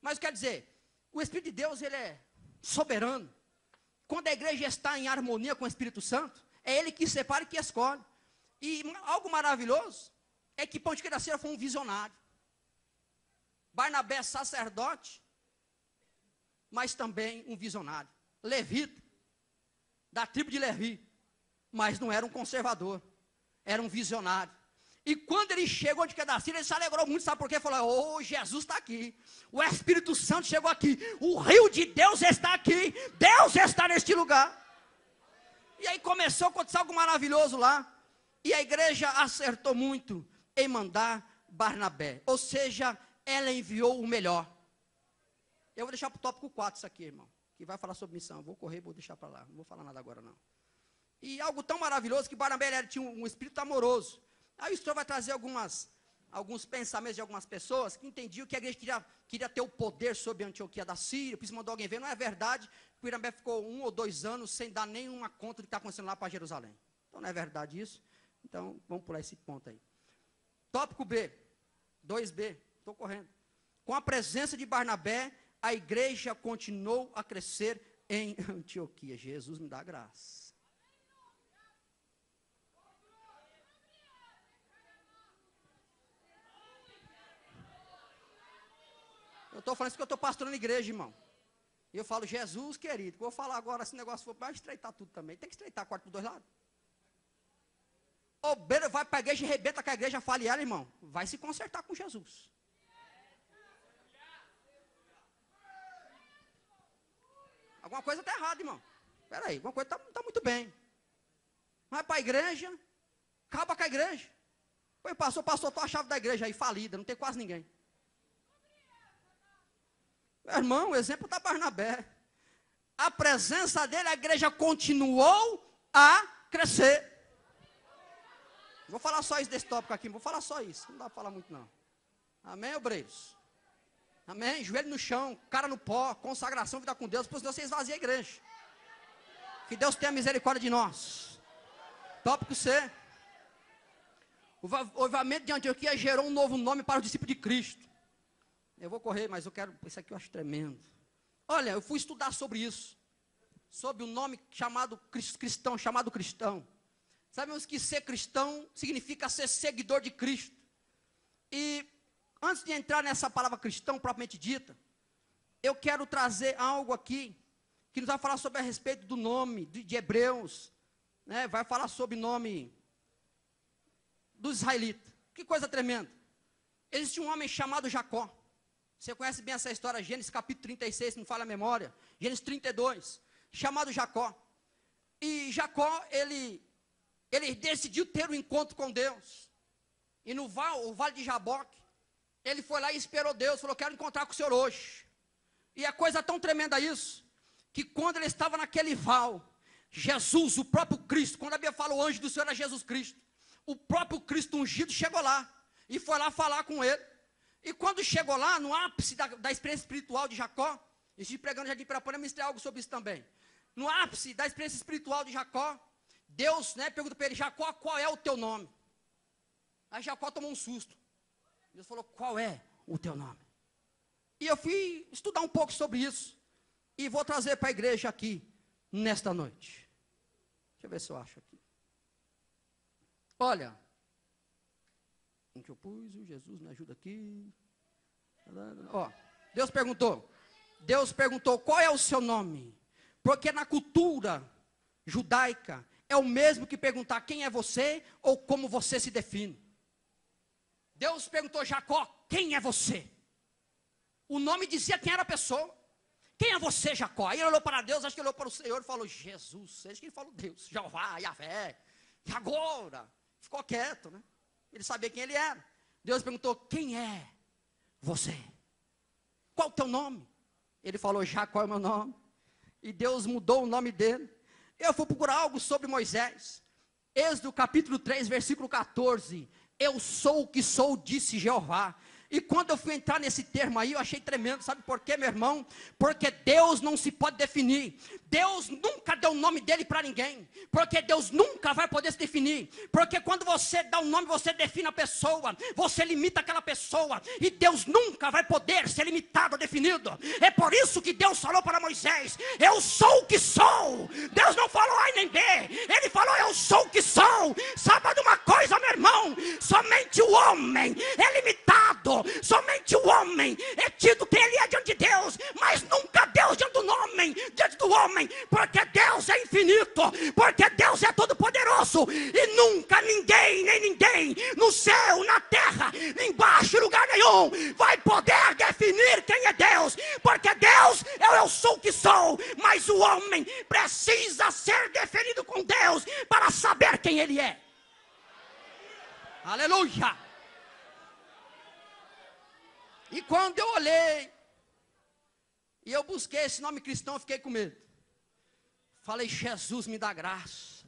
Mas quer dizer, o Espírito de Deus, ele é soberano. Quando a igreja está em harmonia com o Espírito Santo, é ele que separa e que escolhe. E algo maravilhoso é que Pão de Queira foi um visionário. Barnabé, sacerdote, mas também um visionário. Levita, da tribo de Levi, mas não era um conservador, era um visionário. E quando ele chegou de Quedacira, ele se alegrou muito, sabe por quê? Ele falou, oh, Jesus está aqui, o Espírito Santo chegou aqui, o rio de Deus está aqui, Deus está neste lugar. E aí começou a acontecer algo maravilhoso lá. E a igreja acertou muito em mandar Barnabé. Ou seja, ela enviou o melhor. Eu vou deixar para o tópico 4 isso aqui, irmão. Que vai falar sobre missão. Vou correr, vou deixar para lá. Não vou falar nada agora, não. E algo tão maravilhoso que Barnabé tinha um espírito amoroso. Aí o senhor vai trazer alguns pensamentos de algumas pessoas que entendiam que a igreja queria ter o poder sobre a Antioquia da Síria. Por isso mandou alguém ver. Não é verdade. Barnabé ficou 1 ou 2 anos sem dar nenhuma conta do que está acontecendo lá para Jerusalém. Então não é verdade isso. Então, vamos pular esse ponto aí. Tópico B, 2B, estou correndo. Com a presença de Barnabé, a igreja continuou a crescer em Antioquia. Jesus me dá graça. Eu estou falando isso porque eu estou pastorando a igreja, irmão. E eu falo, Jesus querido, vou falar agora, se o negócio for para estreitar tudo também. Tem que estreitar a quarto por 2 lados. Obreiro vai para a igreja e rebenta com a igreja, fale ela, irmão. Vai se consertar com Jesus. Alguma coisa está errada, irmão. Espera aí, alguma coisa está muito bem. Vai para a igreja, acaba com a igreja. Foi passou a chave da igreja aí, falida, não tem quase ninguém. Meu irmão, o exemplo da Barnabé. A presença dele, a igreja continuou a crescer. Vou falar só isso desse tópico aqui, vou falar só isso, não dá para falar muito não. Amém, obreiros? Amém? Joelho no chão, cara no pó, consagração, vida com Deus, para você esvaziar a igreja. Que Deus tenha misericórdia de nós. Tópico C. O avivamento de Antioquia gerou um novo nome para o discípulo de Cristo. Eu vou correr, mas esse aqui eu acho tremendo. Olha, eu fui estudar sobre isso. Sobre o nome chamado cristão. Sabemos que ser cristão significa ser seguidor de Cristo. E antes de entrar nessa palavra cristão propriamente dita, eu quero trazer algo aqui que nos vai falar sobre a respeito do nome de Hebreus, né? Vai falar sobre o nome dos israelitas. Que coisa tremenda. Existe um homem chamado Jacó. Você conhece bem essa história, Gênesis capítulo 36, se não falha a memória. Gênesis 32, chamado Jacó. E Jacó, ele decidiu ter um encontro com Deus. E no o vale de Jaboque, ele foi lá e esperou Deus, falou, quero encontrar com o Senhor hoje. E a coisa tão tremenda isso, que quando ele estava naquele val, Jesus, o próprio Cristo, quando a Bíblia fala o anjo do Senhor era Jesus Cristo, o próprio Cristo ungido chegou lá, e foi lá falar com ele. E quando chegou lá, no ápice da experiência espiritual de Jacó, e estive pregando já de Pirapora, ministrei algo sobre isso também. No ápice da experiência espiritual de Jacó, Deus, perguntou para ele, Jacó, qual é o teu nome? Aí Jacó tomou um susto. Deus falou, qual é o teu nome? E eu fui estudar um pouco sobre isso. E vou trazer para a igreja aqui, nesta noite. Deixa eu ver se eu acho aqui. Olha. Em que eu pus, o Jesus me ajuda aqui. Ó, Deus perguntou, qual é o seu nome? Porque na cultura judaica, é o mesmo que perguntar quem é você, ou como você se define. Deus perguntou a Jacó, quem é você? O nome dizia quem era a pessoa. Quem é você, Jacó? Aí ele olhou para Deus, acho que ele olhou para o Senhor e falou, Jesus. Acho que ele falou Deus, Jeová, Yahvé. E agora? Ficou quieto, né? Ele sabia quem ele era. Deus perguntou, quem é você? Qual o teu nome? Ele falou, Jacó é o meu nome. E Deus mudou o nome dele. Eu fui procurar algo sobre Moisés. Êxodo capítulo 3, versículo 14. Eu sou o que sou, disse Jeová. E quando eu fui entrar nesse termo aí, eu achei tremendo, sabe por quê, meu irmão? Porque Deus não se pode definir. Deus nunca deu o nome dele para ninguém. Porque Deus nunca vai poder se definir. Porque quando você dá um nome, você define a pessoa. Você limita aquela pessoa. E Deus nunca vai poder ser limitado ou definido. É por isso que Deus falou para Moisés, eu sou o que sou. Deus não falou A nem B. Ele falou, eu sou o que sou. Sabe de uma coisa, meu irmão? Somente o homem é limitado. Somente o homem é tido quem ele é diante de Deus, mas nunca Deus diante do homem, porque Deus é infinito, porque Deus é todo poderoso, e nunca ninguém, nem ninguém, no céu, na terra, embaixo, em lugar nenhum, vai poder definir quem é Deus, porque Deus é o eu sou o que sou, mas o homem precisa ser definido com Deus, para saber quem ele é. Aleluia! E quando eu olhei, e eu busquei esse nome cristão, eu fiquei com medo. Falei, Jesus, me dá graça.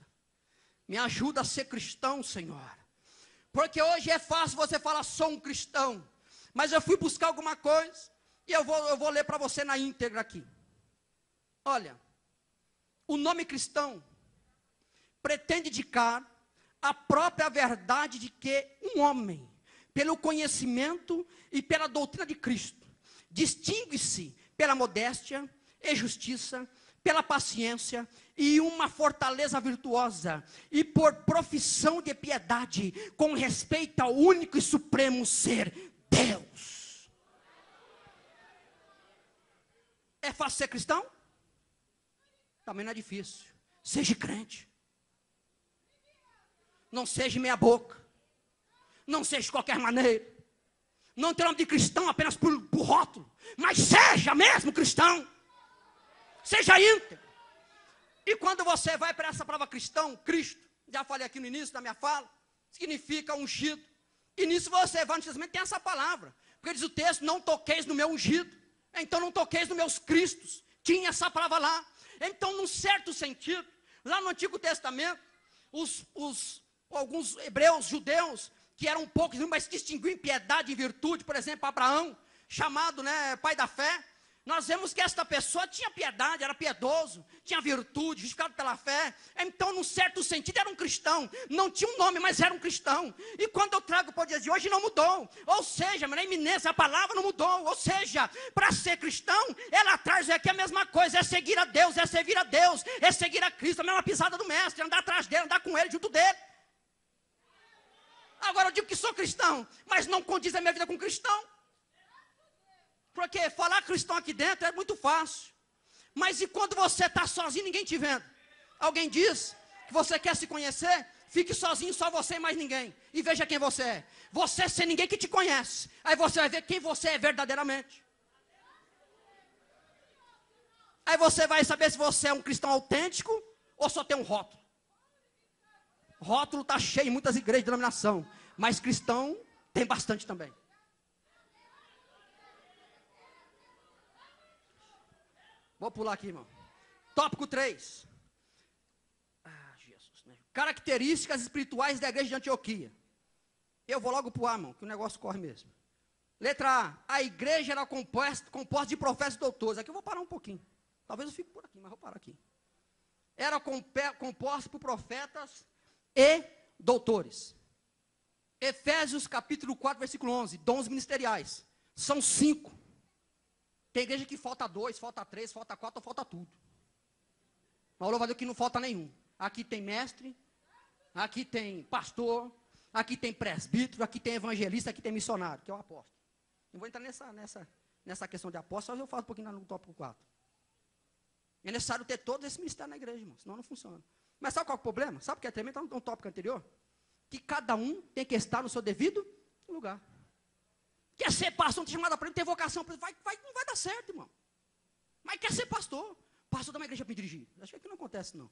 Me ajuda a ser cristão, Senhor. Porque hoje é fácil você falar, sou um cristão. Mas eu fui buscar alguma coisa, e eu vou ler para você na íntegra aqui. Olha, o nome cristão pretende indicar a própria verdade de que um homem, pelo conhecimento e pela doutrina de Cristo, distingue-se pela modéstia e justiça, pela paciência e uma fortaleza virtuosa, e por profissão de piedade, com respeito ao único e supremo ser Deus. É fácil ser cristão? Também não é difícil. Seja crente. Não seja meia boca. Não seja de qualquer maneira. Não tem nome de cristão apenas por rótulo. Mas seja mesmo cristão. Seja íntegro. E quando você vai para essa palavra cristão, Cristo, já falei aqui no início da minha fala, significa ungido. E nisso você vai no Testamento, tem essa palavra. Porque diz o texto, não toqueis no meu ungido. Então não toqueis nos meus cristos. Tinha essa palavra lá. Então, num certo sentido, lá no Antigo Testamento, alguns hebreus, judeus, que eram poucos, mas se distinguiam em piedade e virtude, por exemplo, Abraão, chamado pai da fé, nós vemos que esta pessoa tinha piedade, era piedoso, tinha virtude, justificado pela fé. Então, num certo sentido, era um cristão. Não tinha um nome, mas era um cristão. E quando eu trago para o dia de hoje, não mudou. Ou seja, na iminência, a palavra não mudou. Ou seja, para ser cristão, ela traz aqui a mesma coisa. É seguir a Deus, é servir a Deus, é seguir a Cristo, a mesma pisada do mestre, andar atrás dele, andar com ele, junto dele. Agora eu digo que sou cristão, mas não condiz a minha vida com cristão. Porque falar cristão aqui dentro é muito fácil. Mas e quando você está sozinho, ninguém te vendo? Alguém diz que você quer se conhecer? Fique sozinho, só você e mais ninguém. E veja quem você é. Você sem ninguém que te conhece. Aí você vai ver quem você é verdadeiramente. Aí você vai saber se você é um cristão autêntico ou só tem um rótulo. Rótulo está cheio em muitas igrejas de denominação. Mas cristão tem bastante também. Vou pular aqui, irmão. Tópico 3. Jesus, né? Características espirituais da igreja de Antioquia. Eu vou logo pro A, irmão, que o negócio corre mesmo. Letra A. A igreja era composta de profetas e doutores. Aqui eu vou parar um pouquinho. Talvez eu fique por aqui, mas vou parar aqui. Era composta por profetas e doutores. Efésios capítulo 4, versículo 11. Dons ministeriais. São 5. Tem igreja que falta 2, falta 3, falta 4, ou falta tudo. Mas louva a Deus que não falta nenhum. Aqui tem mestre, aqui tem pastor, aqui tem presbítero, aqui tem evangelista, aqui tem missionário, que é o apóstolo. Não vou entrar nessa questão de apóstolo, mas eu falo um pouquinho no tópico 4. É necessário ter todos esses ministérios na igreja, irmão, senão não funciona. Mas sabe qual é o problema? Sabe o que é tremendo? Está no tópico anterior? Que cada um tem que estar no seu devido lugar. Quer ser pastor, não tem chamada para ele, tem vocação para ele, não vai dar certo, irmão. Mas quer ser pastor. Pastor dá uma igreja para me dirigir. Acho que aqui não acontece, não.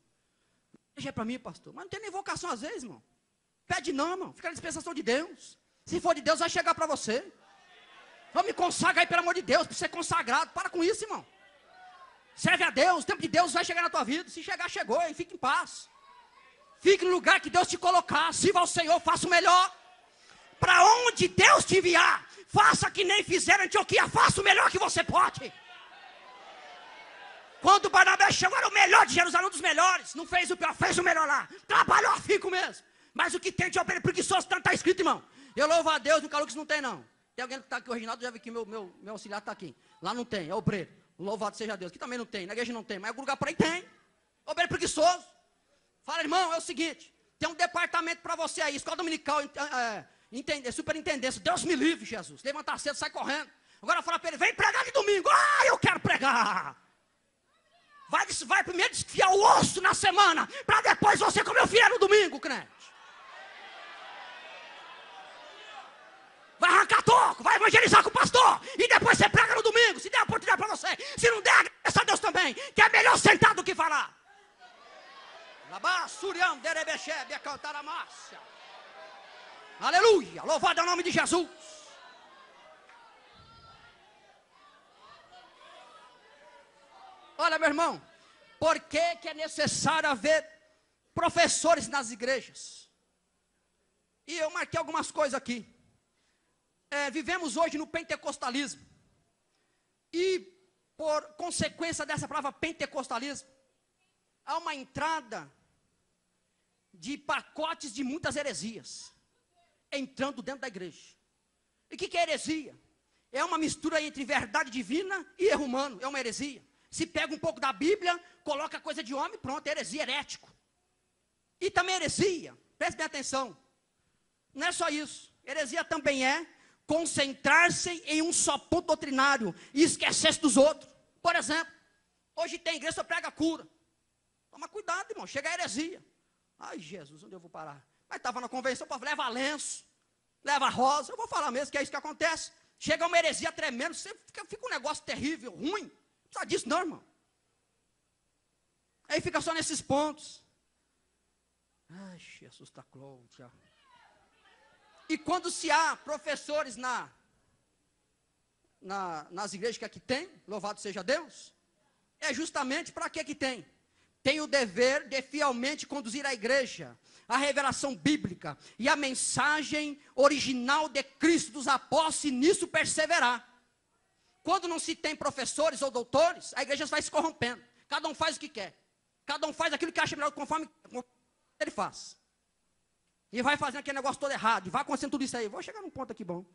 Igreja é para mim, pastor. Mas não tem nem vocação às vezes, irmão. Pede não, irmão. Fica na dispensação de Deus. Se for de Deus, vai chegar para você. Vamos me consagrar aí, pelo amor de Deus, para ser consagrado. Para com isso, irmão. Serve a Deus. O tempo de Deus vai chegar na tua vida. Se chegar, chegou. E fique em paz. Fique no lugar que Deus te colocar. Sirva ao Senhor, faça o melhor. Para onde Deus te enviar, faça que nem fizeram em Antioquia. Faça o melhor que você pode. Quando Barnabé chegou, era o melhor de Jerusalém, um dos melhores. Não fez o pior, fez o melhor lá. Trabalhou afinco mesmo. Mas o que tem de ovelha preguiçoso não está escrito, irmão. Eu louvo a Deus, no calor que isso não tem, não. Tem alguém que está aqui, o Reginaldo já viu que meu auxiliar está aqui. Lá não tem, é obreiro. Louvado seja Deus. Aqui também não tem, na igreja não tem, mas algum lugar por aí tem. Obreiro preguiçoso. Fala, irmão, é o seguinte. Tem um departamento para você aí, escola dominical, superintendência. Deus me livre, Jesus. Levanta cedo, sai correndo. Agora fala para ele, vem pregar de domingo. Ah, eu quero pregar. Vai primeiro desfiar o osso na semana, para depois você comer o filé no domingo, crente. Vai arrancar toco, vai evangelizar com o pastor, e depois você prega no domingo, se der a oportunidade para você. Se não der, agradeça a Deus também, que é melhor sentar do que falar. Aleluia, louvado é o nome de Jesus. Olha, meu irmão, por que é necessário haver professores nas igrejas? E eu marquei algumas coisas aqui. Vivemos hoje no pentecostalismo. E, por consequência dessa palavra pentecostalismo, há uma entrada de pacotes de muitas heresias entrando dentro da igreja. E o que é heresia? É uma mistura entre verdade divina e erro humano. É uma heresia. Se pega um pouco da Bíblia, coloca coisa de homem, pronto, é heresia, herético. E também heresia, preste bem atenção, não é só isso. Heresia também é concentrar-se em um só ponto doutrinário e esquecer-se dos outros. Por exemplo, hoje tem igreja que prega cura. Toma cuidado, irmão, chega a heresia. Ai, Jesus, onde eu vou parar? Mas estava na convenção, leva lenço, leva rosa, eu vou falar mesmo que é isso que acontece. Chega uma heresia tremenda, fica um negócio terrível, ruim. Não precisa disso não, irmão. Aí fica só nesses pontos. Ai, Jesus está Cláudia. E quando se há professores nas igrejas que aqui tem, louvado seja Deus, é justamente para que tem? Tem o dever de fielmente conduzir a igreja, a revelação bíblica e a mensagem original de Cristo dos apóstolos, e nisso perseverar. Quando não se tem professores ou doutores, a igreja vai se corrompendo. Cada um faz o que quer. Cada um faz aquilo que acha melhor, conforme ele faz. E vai fazendo aquele negócio todo errado. E vai acontecendo tudo isso aí. Vou chegar num ponto aqui bom.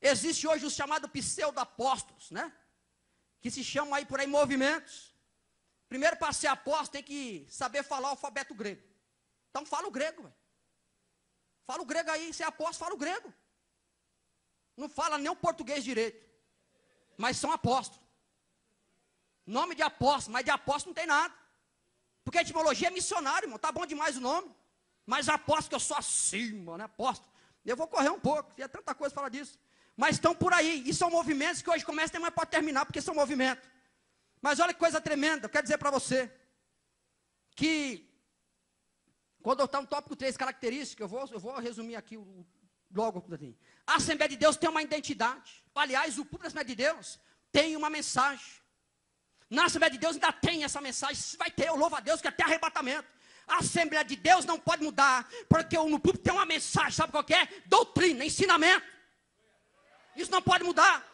Existe hoje os chamados pseudo-apóstolos, né? Que se chamam aí por aí movimentos. Primeiro, para ser apóstolo, tem que saber falar o alfabeto grego. Então fala o grego, véio. Fala o grego aí, se é apóstolo, fala o grego. Não fala nem o português direito. Mas são apóstolos. Nome de apóstolo, mas de apóstolo não tem nada. Porque a etimologia é missionário, irmão. Tá bom demais o nome. Mas apóstolo que eu sou acima, né? Apóstolo. Eu vou correr um pouco, tem tanta coisa para falar disso. Mas estão por aí. E são movimentos que hoje começam, mas pode terminar, porque são movimentos. Mas olha que coisa tremenda. Eu quero dizer para você que Quando eu estou no tópico 3, características, eu vou resumir aqui logo. A Assembleia de Deus tem uma identidade. Aliás, o público da Assembleia de Deus tem uma mensagem. Na Assembleia de Deus ainda tem essa mensagem. Vai ter, eu louvo a Deus, que até arrebatamento. A Assembleia de Deus não pode mudar, porque no público tem uma mensagem, sabe qual que é? Doutrina, ensinamento. Isso não pode mudar.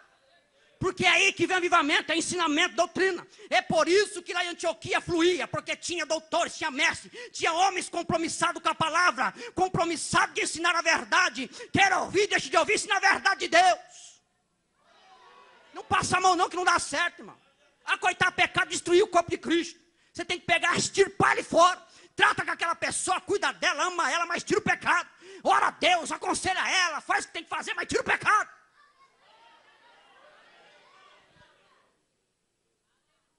Porque é aí que vem o avivamento, é ensinamento, doutrina. É por isso que lá em Antioquia fluía, porque tinha doutores, tinha mestres, tinha homens compromissados com a palavra, compromissados de ensinar a verdade. Quer ouvir, deixa de ouvir, ensinar a verdade de Deus. Não passa a mão não, que não dá certo, irmão. Acoitar pecado, destruir o corpo de Cristo. Você tem que pegar, extirpar ele fora. Trata com aquela pessoa, cuida dela, ama ela, mas tira o pecado. Ora a Deus, aconselha ela, faz o que tem que fazer, mas tira o pecado.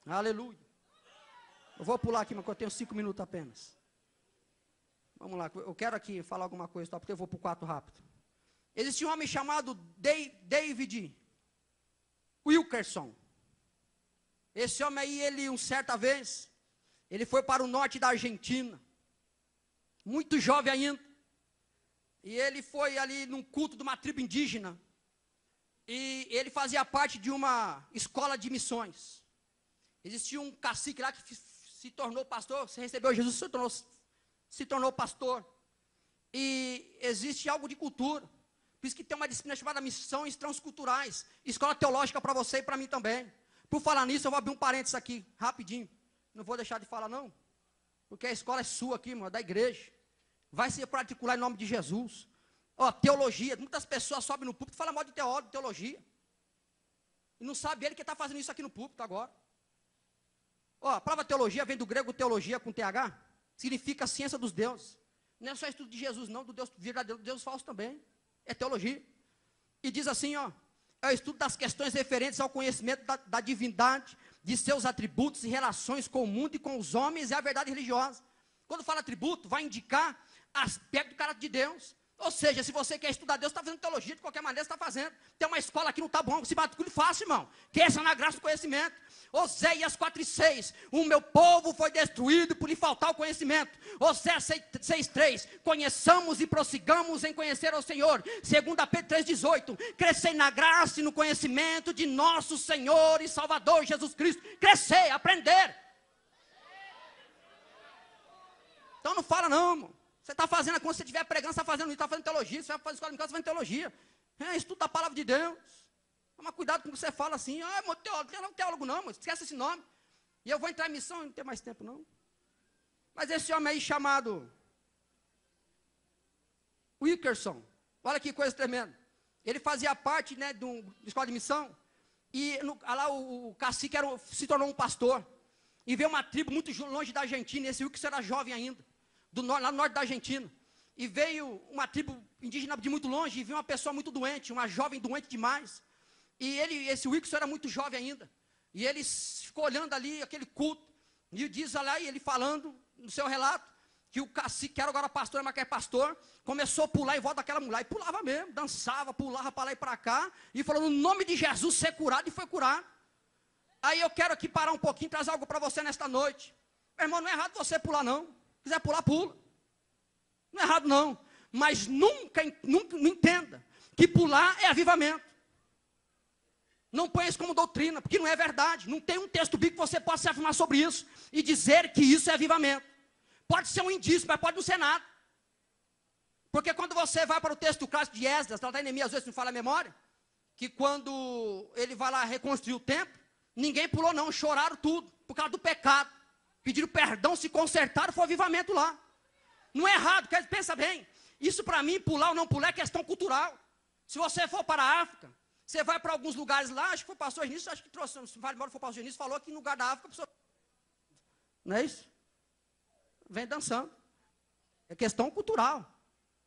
Aleluia. Eu vou pular aqui, mas eu tenho 5 minutos apenas. Vamos lá, eu quero aqui falar alguma coisa, porque eu vou para o 4 rápido. Existe um homem chamado David Wilkerson. Esse homem aí, ele, certa vez, ele foi para o norte da Argentina, muito jovem ainda, e ele foi ali num culto de uma tribo indígena, e ele fazia parte de uma escola de missões. Existia um cacique lá que se tornou pastor, você recebeu Jesus, se tornou pastor, e existe algo de cultura, por isso que tem uma disciplina chamada missões transculturais, escola teológica para você e para mim também. Por falar nisso, eu vou abrir um parênteses aqui, rapidinho. Não vou deixar de falar, não. Porque a escola é sua aqui, irmão, da igreja. Vai ser particular em nome de Jesus. Ó, teologia. Muitas pessoas sobem no púlpito e falam mal de teologia. E não sabe ele que está fazendo isso aqui no púlpito agora. Ó, a palavra teologia vem do grego teologia com TH. Significa ciência dos deuses. Não é só estudo de Jesus, não, do Deus verdadeiro, do Deus falso também. É teologia. E diz assim, ó. É o estudo das questões referentes ao conhecimento da divindade, de seus atributos e relações com o mundo e com os homens e a verdade religiosa. Quando fala atributo, vai indicar aspecto do caráter de Deus. Ou seja, se você quer estudar Deus, está fazendo teologia, de qualquer maneira você está fazendo. Tem uma escola aqui, não está bom, se matricule fácil, irmão. Que essa é na graça do conhecimento. Oséias 4:6, o meu povo foi destruído por lhe faltar o conhecimento. Oséias 6:3, conheçamos e prossigamos em conhecer ao Senhor. 2 Pedro 3:18, crescei na graça e no conhecimento de nosso Senhor e Salvador Jesus Cristo. Crescer, aprender. Então não fala não, irmão. Você está fazendo, quando você estiver pregando, você está fazendo isso, está fazendo teologia. Você vai fazer escola de casa, você vai fazendo teologia. É, estudo da palavra de Deus. Toma cuidado com o que você fala assim. Ah, meu teólogo, não é teólogo não, mas esquece esse nome. E eu vou entrar em missão, não tem mais tempo não. Mas esse homem aí chamado Wilkerson, olha que coisa tremenda. Ele fazia parte, né, de uma escola de missão. E lá o cacique se tornou um pastor. E veio uma tribo muito longe da Argentina. Esse Wilkerson era jovem ainda. Lá no norte da Argentina, e veio uma tribo indígena de muito longe, e veio uma pessoa muito doente, uma jovem doente demais, e esse Wilkerson era muito jovem ainda, e ele ficou olhando ali aquele culto, e diz lá, e ele falando no seu relato, que o cacique, que era agora pastor, mas que é pastor, começou a pular em volta daquela mulher, e pulava mesmo, dançava, pulava para lá e para cá, e falou no nome de Jesus ser curado, e foi curado. Aí eu quero aqui parar um pouquinho, trazer algo para você nesta noite. Meu irmão, não é errado você pular não. Se quiser pular, pula. Não é errado não. Mas nunca entenda que pular é avivamento. Não ponha isso como doutrina, porque não é verdade. Não tem um texto bíblico que você possa se afirmar sobre isso e dizer que isso é avivamento. Pode ser um indício, mas pode não ser nada. Porque quando você vai para o texto clássico de Esdras, está em Neemias, às vezes não fala a memória, que quando ele vai lá reconstruir o templo, ninguém pulou não, choraram tudo, por causa do pecado. Pediram perdão, se consertaram, foi avivamento lá. Não é errado, pensa bem. Isso para mim, pular ou não pular, é questão cultural. Se você for para a África, você vai para alguns lugares lá, acho que foi o pastor Genício, acho que trouxe, se foi o pastor Genício, falou que no lugar da África, a pessoa... Não é isso? Vem dançando. É questão cultural.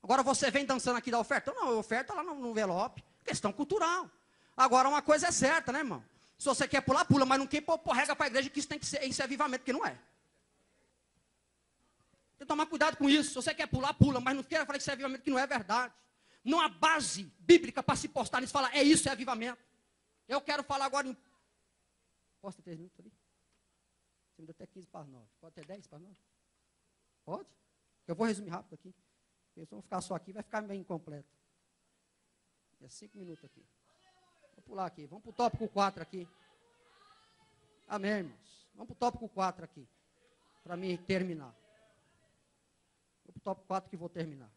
Agora você vem dançando aqui da oferta? Não, a oferta lá no envelope. Questão cultural. Agora uma coisa é certa, né, irmão? Se você quer pular, pula, mas não quer pôr regra para a igreja que isso tem que ser, isso é avivamento, porque não é. Tem que tomar cuidado com isso. Se você quer pular, pula, mas não queira falar que isso é avivamento, que não é verdade. Não há base bíblica para se postar nisso, falar, é isso, é avivamento. Eu quero falar agora em... Posso ter 3 minutos ali? Você me deu até 15 para 9. Pode ter 10 para 9? Pode? Eu vou resumir rápido aqui. Se eu ficar só aqui, vai ficar meio incompleto. É 5 minutos aqui. Vou pular aqui. Vamos para o tópico 4 aqui. Amém, irmãos? Vamos para o tópico 4 aqui. Para mim terminar. Vou para o tópico 4 que vou terminar.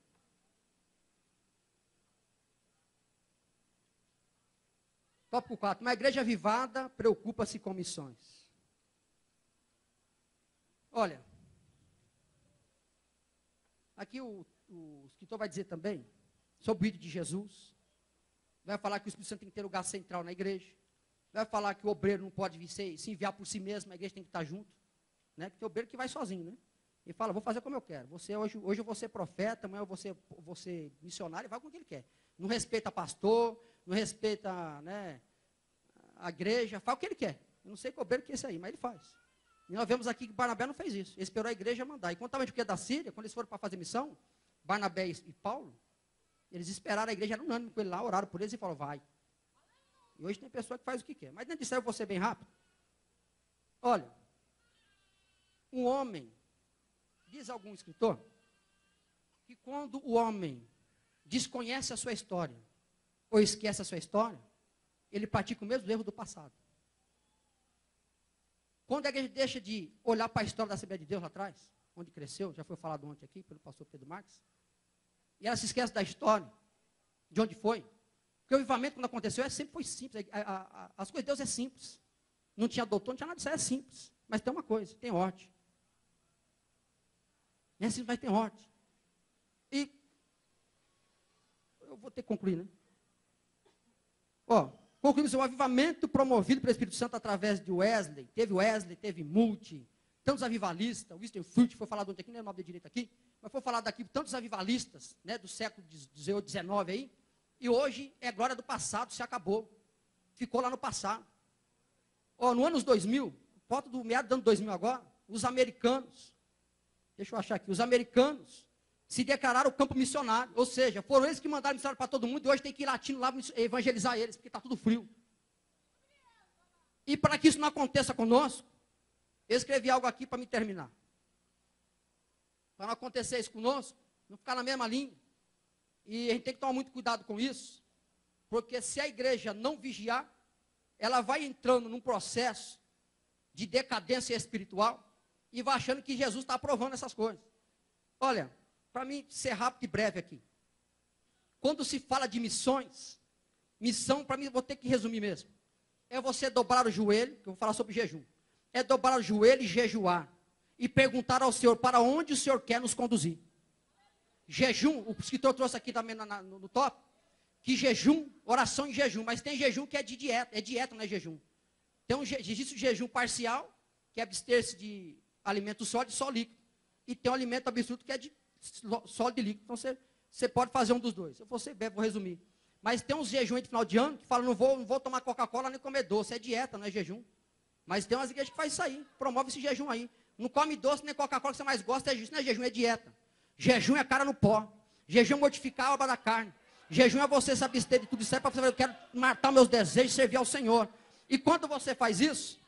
Tópico 4. Uma igreja avivada preocupa-se com missões. Olha. Aqui o escritor vai dizer também sobre o ídolo de Jesus. Vai falar que o Espírito Santo tem que ter lugar central na igreja. Vai falar que o obreiro não pode se enviar por si mesmo, a igreja tem que estar junto. Né? Porque tem obreiro que vai sozinho, né? E fala, vou fazer como eu quero. Hoje eu vou ser profeta, amanhã eu vou ser missionário, vai com o que ele quer. Não respeita pastor, não respeita, né, a igreja, faz o que ele quer. Eu não sei que obreiro que é esse aí, mas ele faz. E nós vemos aqui que Barnabé não fez isso. Ele esperou a igreja mandar. E quando estava de da Síria, quando eles foram para fazer missão, Barnabé e Paulo, eles esperaram, a igreja era unânime com ele lá, oraram por eles e falaram, vai. E hoje tem pessoa que faz o que quer. Mas dentro disso aí eu vou ser bem rápido. Olha, um homem, diz algum escritor, que quando o homem desconhece a sua história, ou esquece a sua história, ele pratica o mesmo erro do passado. Quando a igreja deixa de olhar para a história da Assembleia de Deus lá atrás, onde cresceu, já foi falado ontem aqui pelo pastor Pedro Marques, e ela se esquece da história, de onde foi. Porque o avivamento, quando aconteceu, sempre foi simples. As coisas de Deus é simples. Não tinha doutor, não tinha nada disso, é simples. Mas tem uma coisa, tem ordem. É assim, mas tem ordem. E eu vou ter que concluir, né? Concluímos o avivamento promovido pelo Espírito Santo através de Wesley. Teve Multi, tantos avivalistas. Winston Fruit foi falado ontem aqui, não é o nome de direito aqui, mas foi falado aqui tantos avivalistas, né, do século XIX aí. E hoje é glória do passado, se acabou. Ficou lá no passado. No ano 2000, foto do meado do ano 2000 agora, os americanos, deixa eu achar aqui, os americanos se declararam o campo missionário, ou seja, foram eles que mandaram missionário para todo mundo, e hoje tem que ir latino lá evangelizar eles, porque está tudo frio. E para que isso não aconteça conosco, eu escrevi algo aqui para me terminar. Para não acontecer isso conosco, não ficar na mesma linha. E a gente tem que tomar muito cuidado com isso, porque se a igreja não vigiar, ela vai entrando num processo de decadência espiritual e vai achando que Jesus está aprovando essas coisas. Olha, para mim ser rápido e breve aqui. Quando se fala de missões, missão, para mim, vou ter que resumir mesmo. É você dobrar o joelho, que eu vou falar sobre jejum. É dobrar o joelho e jejuar. E perguntar ao Senhor, para onde o Senhor quer nos conduzir. Jejum, o escritor trouxe aqui também no top, que jejum, oração em jejum, mas tem jejum que é de dieta, não é jejum. Existe o jejum parcial, que é abster-se de alimento sólido e só líquido. E tem o alimento absoluto que é de sólido e líquido. Então você pode fazer um dos dois. Eu vou ser breve, vou resumir. Mas tem uns jejuns de final de ano que falam, não vou tomar Coca-Cola nem comer doce, é dieta, não é jejum. Mas tem umas igrejas que fazem isso aí, promove esse jejum aí. Não come doce nem Coca-Cola que você mais gosta, isso não é jejum, é dieta. Jejum é cara no pó. Jejum é mortificar a obra da carne. Jejum é você se abster de tudo isso aí para você falar, eu quero matar meus desejos e servir ao Senhor. E quando você faz isso,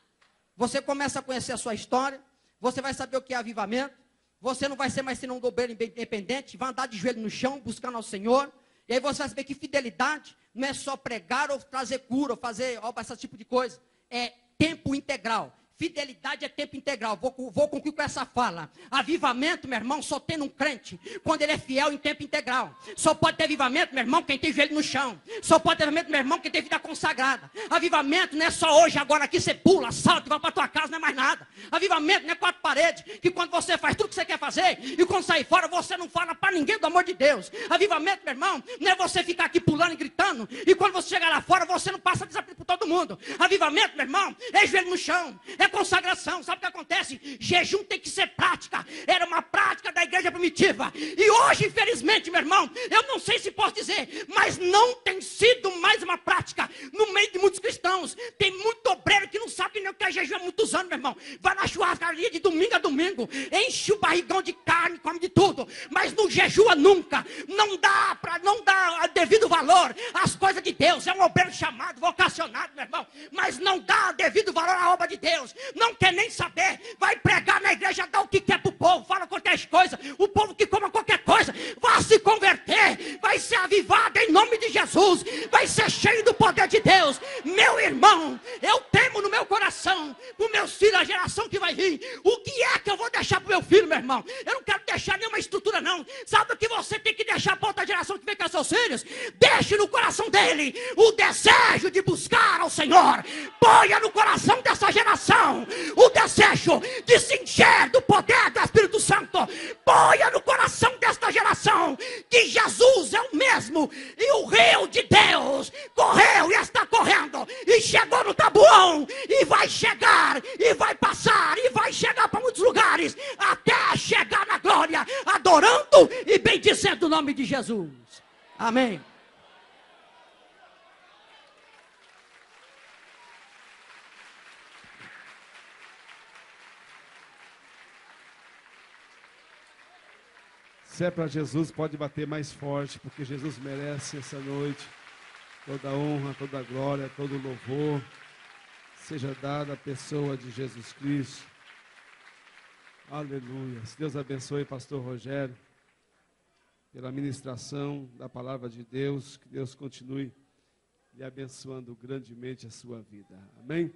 você começa a conhecer a sua história, você vai saber o que é avivamento, você não vai ser mais senão um obreiro independente, vai andar de joelho no chão, buscando ao Senhor, e aí você vai saber que fidelidade não é só pregar ou trazer cura, ou fazer esse tipo de coisa, é tempo integral. Fidelidade é tempo integral. Vou concluir com essa fala. Avivamento, meu irmão, só tem um crente quando ele é fiel em tempo integral. Só pode ter avivamento, meu irmão, quem tem joelho no chão. Só pode ter avivamento, meu irmão, quem tem vida consagrada. Avivamento não é só hoje, agora aqui você pula, salta e vai para tua casa, não é mais nada. Avivamento não é quatro paredes, que quando você faz tudo que você quer fazer, e quando sair fora, você não fala para ninguém do amor de Deus. Avivamento, meu irmão, não é você ficar aqui pulando e gritando, e quando você chegar lá fora, você não passa desafio por todo mundo. Avivamento, meu irmão, é joelho no chão. É consagração, sabe o que acontece? Jejum tem que ser prática, era uma prática da igreja primitiva, e hoje, infelizmente, meu irmão, eu não sei se posso dizer, mas não tem sido mais uma prática, no meio de muitos cristãos, tem muito obreiro que não sabe nem o que é jejum há muitos anos, meu irmão, vai na churrascaria de domingo a domingo, enche o barrigão de carne, come de tudo, mas não jejua nunca, não dá devido valor às coisas de Deus, é um obreiro chamado, vocacionado, meu irmão, mas não dá devido valor à obra de Deus, não quer nem saber, vai pregar na igreja, dá o que quer para o povo, fala qualquer coisa, o povo que come de Jesus, vai ser cheio do poder de Deus. Meu irmão, eu temo no meu coração, para os meus filhos, a geração que vai vir, o que é que eu vou deixar para o meu filho, meu irmão? Eu não quero deixar nenhuma estrutura, não. Sabe o que você tem que deixar para outra geração que vem com seus filhos? Deixe no coração dele o desejo de buscar ao Senhor. Ponha no coração dessa geração o desejo de se encher do poder do Espírito Santo. Ponha no coração desta geração que Jesus é o mesmo, e o rio de Deus correu e está correndo, e chegou no Taboão, e vai chegar, e vai passar, e vai chegar para muitos lugares, até chegar na glória, adorando e bendizendo o nome de Jesus. Amém. Se é para Jesus, pode bater mais forte, porque Jesus merece essa noite toda a honra, toda a glória, todo o louvor seja dado à pessoa de Jesus Cristo. Aleluia. Deus abençoe pastor Rogério pela ministração da palavra de Deus. Que Deus continue lhe abençoando grandemente a sua vida. Amém?